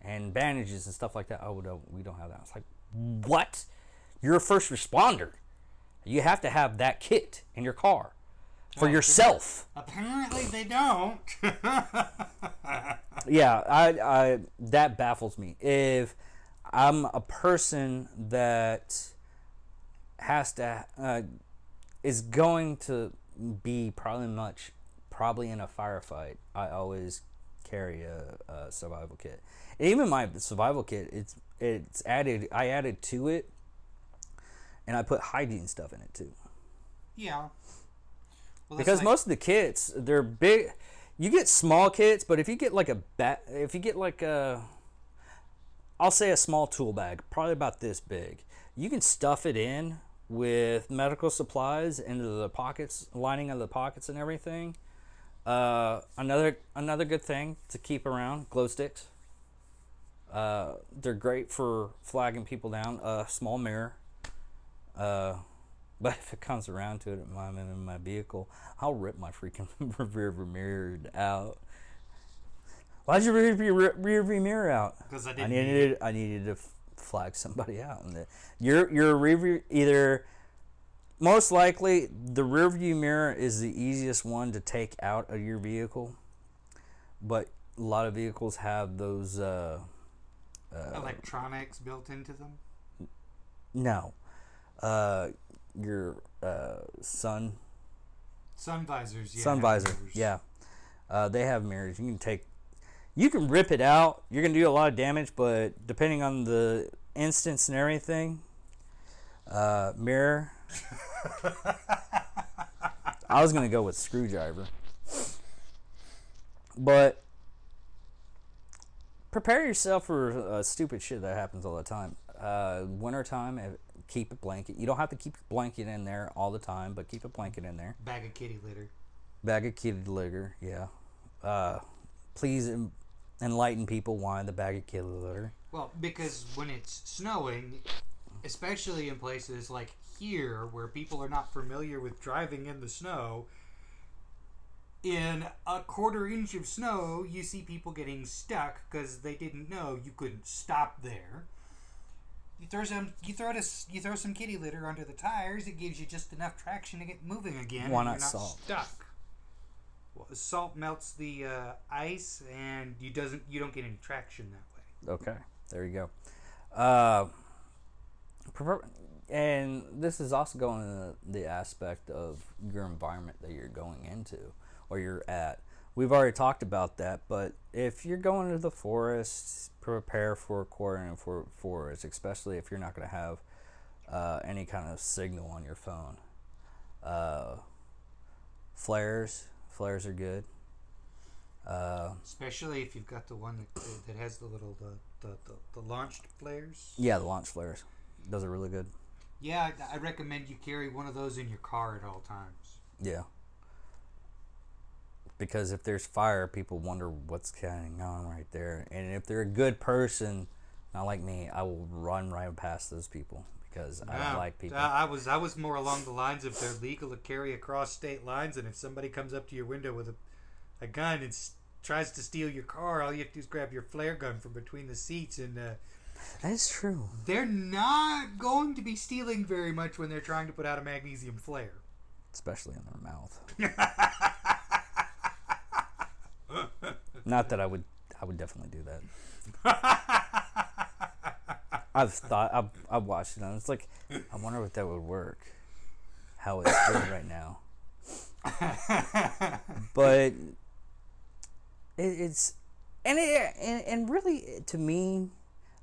And bandages and stuff like that? Oh, no, we don't have that. I was like, what? You're a first responder. You have to have that kit in your car for yourself. Apparently they don't. Yeah, I that baffles me. If I'm a person that has to is going to be probably in a firefight, I always carry a survival kit. Even my survival kit, it's added. I added to it, and I put hygiene stuff in it too. Yeah. Well, Because most of the kits, they're big. You get small kits, but if you get like I'll say a small tool bag, probably about this big, you can stuff it in with medical supplies into the pockets, lining of the pockets and everything. Another good thing to keep around, glow sticks. They're great for flagging people down. A small mirror. But if it comes around to it, I'm in my vehicle, I'll rip my freaking rear view mirror out. Why'd you rip your rear view mirror out? Because I needed to flag somebody out. And your rear view, either most likely the rear view mirror is the easiest one to take out of your vehicle, but a lot of vehicles have those electronics built into them. No. Your sun visors. Yeah. Sun visor. Mirrors. Yeah. They have mirrors. You can rip it out. You're gonna do a lot of damage, but depending on the instance and everything, mirror. I was gonna go with screwdriver, but prepare yourself for stupid shit that happens all the time. Wintertime, keep a blanket. You don't have to keep your blanket in there all the time, but keep a blanket in there. Bag of kitty litter. Yeah. Please enlighten people why the bag of kitty litter. Well, because when it's snowing, especially in places like here where people are not familiar with driving in the snow, in a quarter inch of snow, you see people getting stuck because they didn't know you couldn't stop there. You throw some kitty litter under the tires. It gives you just enough traction to get moving again. Why and not you're not salt? Stuck. Well, salt melts the ice, and you don't get any traction that way. Okay, there you go. And this is also going into the aspect of your environment that you're going into or you're at. We've already talked about that, but if you're going to the forest, prepare for a quarter in a forest, especially if you're not going to have any kind of signal on your phone. Flares are good. Especially if you've got the one that has the little the launched flares. Yeah, the launch flares. Those are really good. Yeah, I recommend you carry one of those in your car at all times. Yeah. Because if there's fire, people wonder what's going on right there. And if they're a good person, not like me, I will run right past those people because I don't like people. I was more along the lines of they're legal to carry across state lines, and if somebody comes up to your window with a gun and tries to steal your car, all you have to do is grab your flare gun from between the seats, and that is true. They're not going to be stealing very much when they're trying to put out a magnesium flare, especially in their mouth. Not that I would I would definitely do that. I've watched it and it's like, I wonder if that would work. How it's doing right now. But it's and really, to me,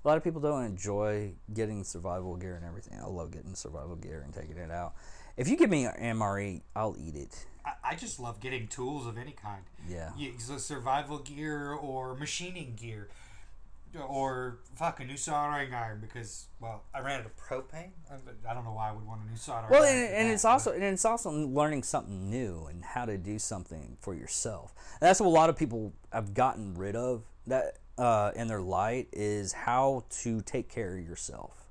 a lot of people don't enjoy getting survival gear and everything. I love getting survival gear and taking it out. If you give me an MRE, I'll eat it. I just love getting tools of any kind. Yeah. So survival gear or machining gear. Or fuck a new soldering iron because, well, I ran out of propane. I don't know why I would want a new soldering Well, iron. and it's also learning something new and how to do something for yourself. And that's what a lot of people have gotten rid of that in their light is how to take care of yourself.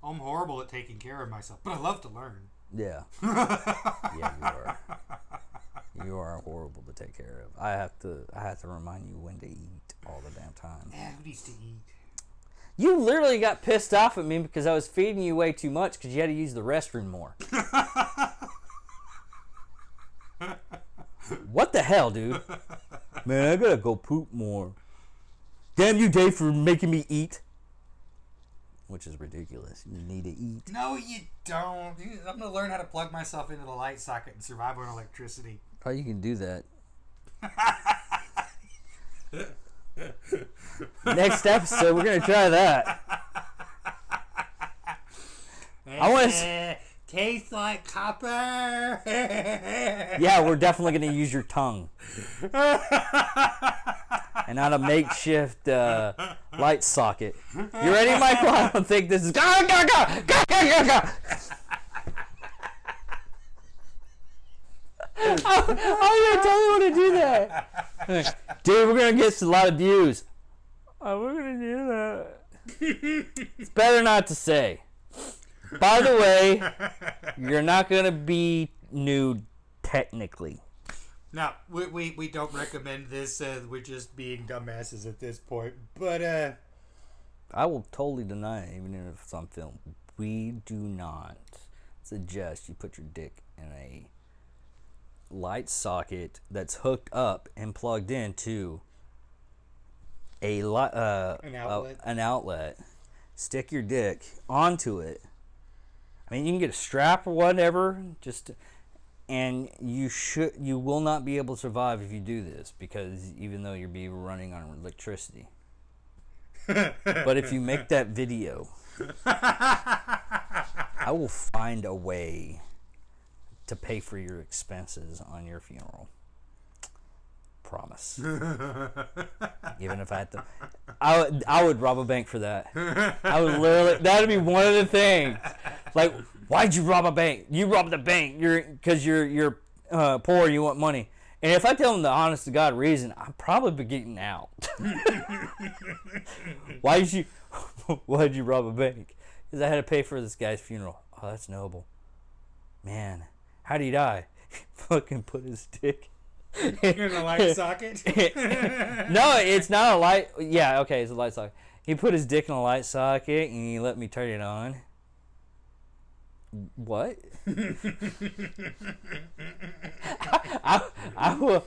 I'm horrible at taking care of myself, but I love to learn. Yeah. Yeah, you are. You are horrible to take care of. I have to remind you when to eat all the damn time. Yeah, who needs to eat? You literally got pissed off at me because I was feeding you way too much because you had to use the restroom more. What the hell, dude? Man, I gotta go poop more. Damn you, Dave, for making me eat. Which is ridiculous. You need to eat. No, you don't. I'm gonna learn how to plug myself into the light socket and survive on electricity. Oh, you can do that. Next episode, we're gonna try that. I want to. Tastes like copper. Yeah, we're definitely gonna use your tongue. And not a makeshift light socket. You ready, Michael? I don't think this is. Go, go, go, go, go, go, go. How are you gonna tell me when to do that? Dude, we're gonna get a lot of views. Oh, we're gonna do that. It's better not to say. By the way, you're not gonna be nude technically. No, we don't recommend this. We're just being dumbasses at this point. But I will totally deny it, even if it's on film. We do not suggest you put your dick in a light socket that's hooked up and plugged into an outlet. Stick your dick onto it. I mean, you can get a strap or whatever, and you will not be able to survive if you do this, because even though you'll be running on electricity. But if you make that video, I will find a way to pay for your expenses on your funeral. Promise. Even if I had to, I would rob a bank for that. I would literally. That'd be one of the things. Like, why'd you rob a bank? You robbed the bank. Because you're poor. You want money. And if I tell them the honest to God reason, I'd probably be getting out. Why'd you rob a bank? Because I had to pay for this guy's funeral. Oh, that's noble. Man, how'd he die? He fucking put his dick in a light socket? No, it's not a light. Yeah, okay, it's a light socket. He put his dick in a light socket and he let me turn it on. What? I will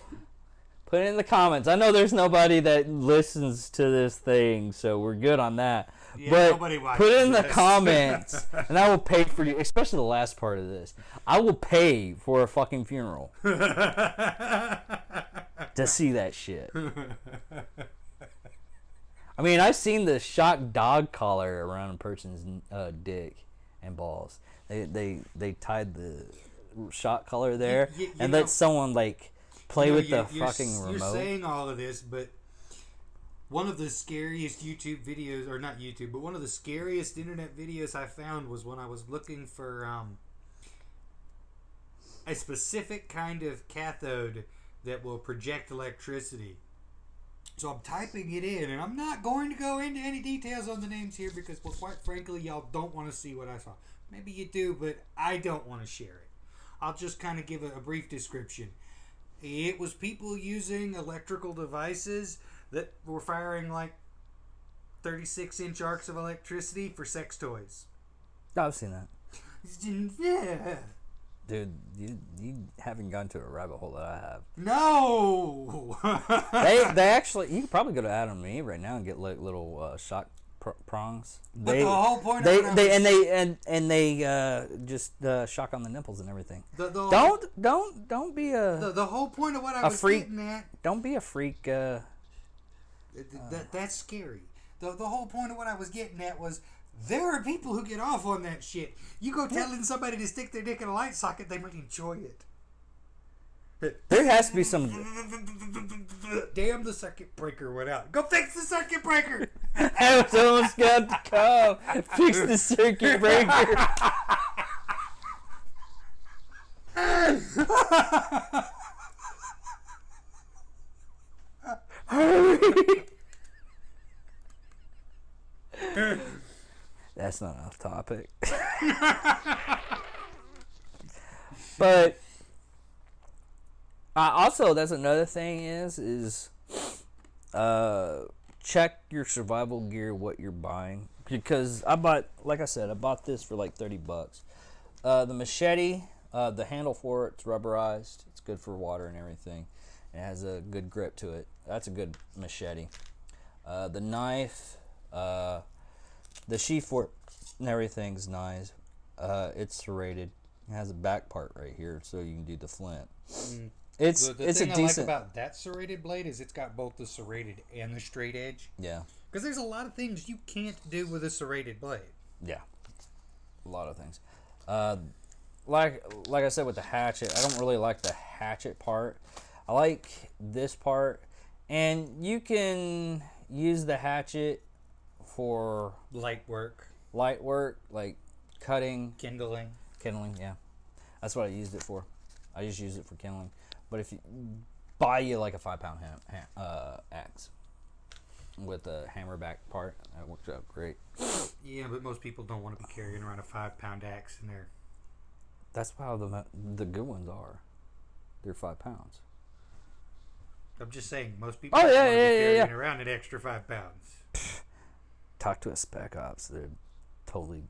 put it in the comments. I know there's nobody that listens to this thing, so we're good on that. Yeah, but nobody watches put it in the this. comments, and I will pay for you, especially the last part of this. I will pay for a fucking funeral to see that shit. I mean, I've seen the shock dog collar around a person's dick and balls. They tied the shock collar there and let someone like play with the fucking remote. You're saying all of this, but one of the scariest YouTube videos, or not YouTube, but one of the scariest internet videos I found was when I was looking for a specific kind of cathode that will project electricity. So I'm typing it in, and I'm not going to go into any details on the names here because, well, quite frankly, y'all don't want to see what I saw. Maybe you do, but I don't want to share it. I'll just kind of give a brief description. It was people using electrical devices that were firing like 36-inch arcs of electricity for sex toys. I've seen that. Yeah. Dude, you haven't gone to a rabbit hole that I have. No. They actually, you could probably go to Adam and Eve right now and get like little shock prongs. But the whole point of they just shock on the nipples and everything. Don't be the whole point of what I was freak. getting at. Don't be a freak. That's scary. The whole point of what I was getting at was there are people who get off on that shit. You go telling somebody to stick their dick in a light socket, they might enjoy it. There has to be some. Damn, the circuit breaker went out. Go fix the circuit breaker. Someone's got to come fix the circuit breaker. Hurry. That's not off topic. But also, that's another thing is check your survival gear, what you're buying. Because I bought this for like $30. The machete, the handle for it's rubberized. It's good for water and everything. It has a good grip to it. That's a good machete. The knife, the sheath for it and everything's nice. It's serrated. It has a back part right here, so you can do the flint. It's the it's a thing decent. I like about that serrated blade is it's got both the serrated and the straight edge. Yeah. Because there's a lot of things you can't do with a serrated blade. Yeah. A lot of things. Like I said with the hatchet, I don't really like the hatchet part. I like this part, and you can use the hatchet for light work, like cutting, kindling. Yeah, that's what I used it for. I just use it for kindling. But if you buy you like a 5-pound axe with a hammer back part, that works out great. Yeah, but most people don't want to be carrying around a 5-pound axe in there. That's how the good ones are. They're 5 pounds. I'm just saying, most people don't want to be carrying around an extra 5 pounds. Talk to a spec ops. They're totally...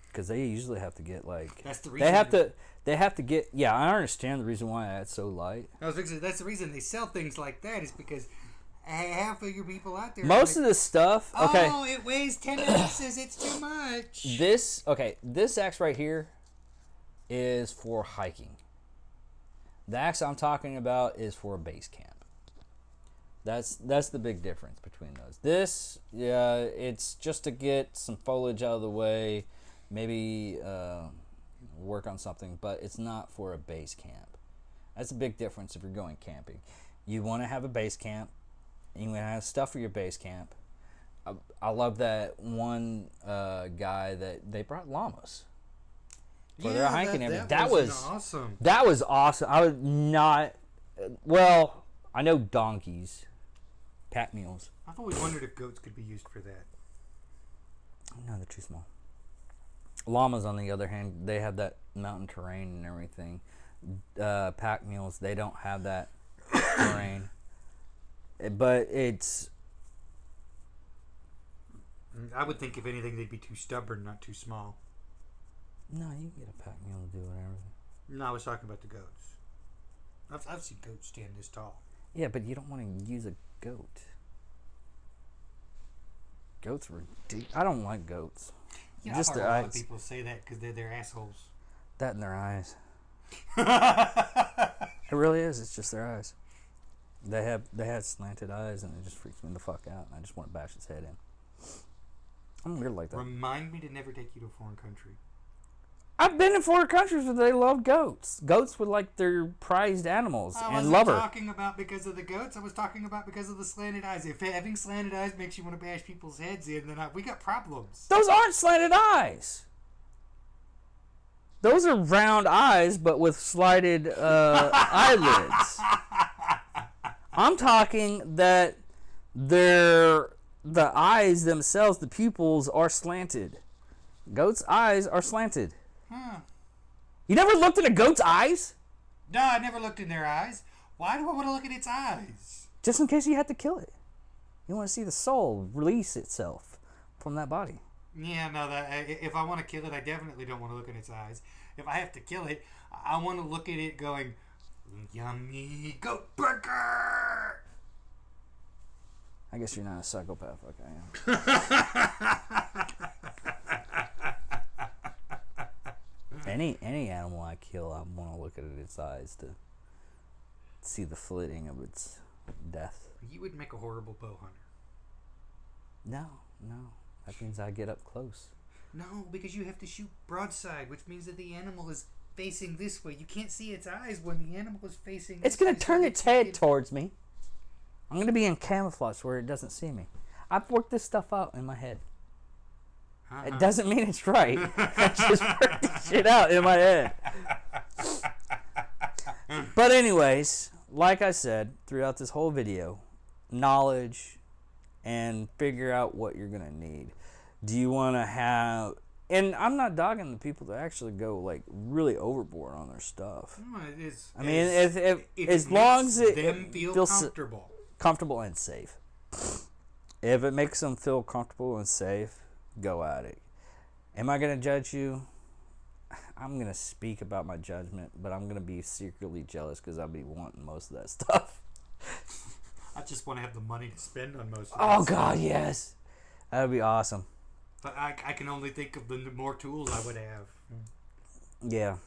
Because they usually have to get like... That's the reason... They have to get... Yeah, I understand the reason why that's so light. That's the reason they sell things like that is because half of your people out there... Most of the stuff... Okay. Oh, it weighs 10 ounces. It's too much. This axe right here is for hiking. The axe I'm talking about is for a base camp. That's the big difference between those. This, yeah, it's just to get some foliage out of the way, maybe work on something, but it's not for a base camp. That's a big difference if you're going camping. You want to have a base camp, and you want to have stuff for your base camp. I love that one guy that they brought llamas. For their hiking everything. That was awesome. That was awesome. I was not... Well, I know donkeys. Pack mules. I've always wondered if goats could be used for that. No, they're too small. Llamas, on the other hand, they have that mountain terrain and everything. Pack mules, they don't have that terrain. But it's... I would think, if anything, they'd be too stubborn, not too small. No, you can get a pack mule to do whatever. No, I was talking about the goats. I've seen goats stand this tall. Yeah, but you don't want to use a goat. Goats were deep. I don't like goats. Yeah, just I've heard their a eyes. lot of people say that because they're assholes. That in their eyes. It really is. It's just their eyes. They had slanted eyes, and it just freaks me the fuck out. And I just want to bash his head in. I'm weird like that. Remind me to never take you to a foreign country. I've been in foreign countries where they love goats. Goats were like their prized animals and lover. I wasn't talking about because of the goats. I was talking about because of the slanted eyes. If having slanted eyes makes you want to bash people's heads in, then we got problems. Those aren't slanted eyes. Those are round eyes, but with slighted eyelids. I'm talking that the eyes themselves, the pupils, are slanted. Goats' eyes are slanted. You never looked in a goat's eyes? No, I never looked in their eyes. Why do I want to look at its eyes? Just in case you had to kill it. You want to see the soul release itself from that body. Yeah, no. If I want to kill it, I definitely don't want to look in its eyes. if I have to kill it, I want to look at it going, yummy goat burger. I guess you're not a psychopath like I am. Any animal I kill, I want to look at its eyes to see the flitting of its death. You would make a horrible bow hunter. No. That means I get up close. No, because you have to shoot broadside, which means that the animal is facing this way. You can't see its eyes when the animal is facing It's this going way, to turn so its head towards me. I'm going to be in camouflage where it doesn't see me. I've worked this stuff out in my head. It doesn't mean it's right. I just worked this shit out in my head. But anyways, like I said, throughout this whole video, knowledge and figure out what you're going to need. Do you want to have... And I'm not dogging the people that actually go like really overboard on their stuff. No, I mean, if as long as it feels comfortable and safe. If it makes them feel comfortable and safe, go at it. Am I going to judge you? I'm going to speak about my judgment, but I'm going to be secretly jealous because I'll be wanting most of that stuff. I just want to have the money to spend on most of it. Oh, God, yes. That would be awesome. But I can only think of the more tools I would have. Yeah.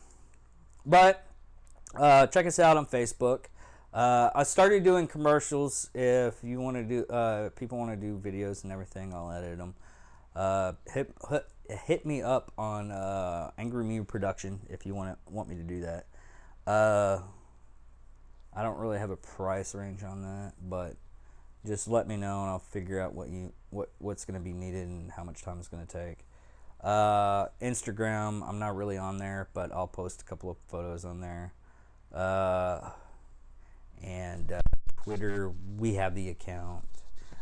But check us out on Facebook. I started doing commercials. If you want to do, people want to do videos and everything, I'll edit them. Hit me up on Angry Me Production if you want me to do that. I don't really have a price range on that, but just let me know and I'll figure out what's going to be needed and how much time it's going to take. Instagram, I'm not really on there, but I'll post a couple of photos on there. And Twitter, we have the account.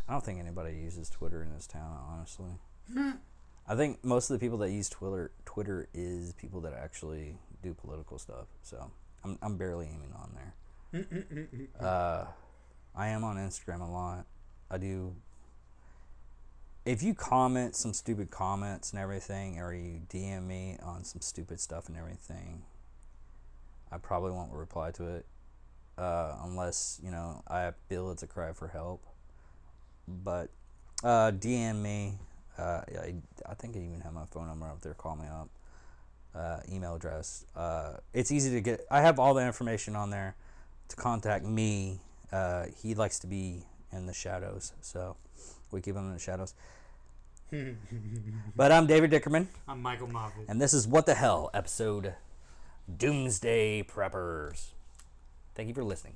I don't think anybody uses Twitter in this town, honestly. I think most of the people that use Twitter is people that actually do political stuff. So I'm barely aiming on there. I am on Instagram a lot. I do. If you comment some stupid comments and everything, or you DM me on some stupid stuff and everything, I probably won't reply to it. Unless, I feel it's a cry for help. But DM me. I think I even have my phone number up there. Call me up. Email address. It's easy to get. I have all the information on there to contact me. He likes to be in the shadows, so we keep him in the shadows. But I'm David Dickerman. I'm Michael Moffitt. And this is What the Hell, episode Doomsday Prepper'S. Thank you for listening.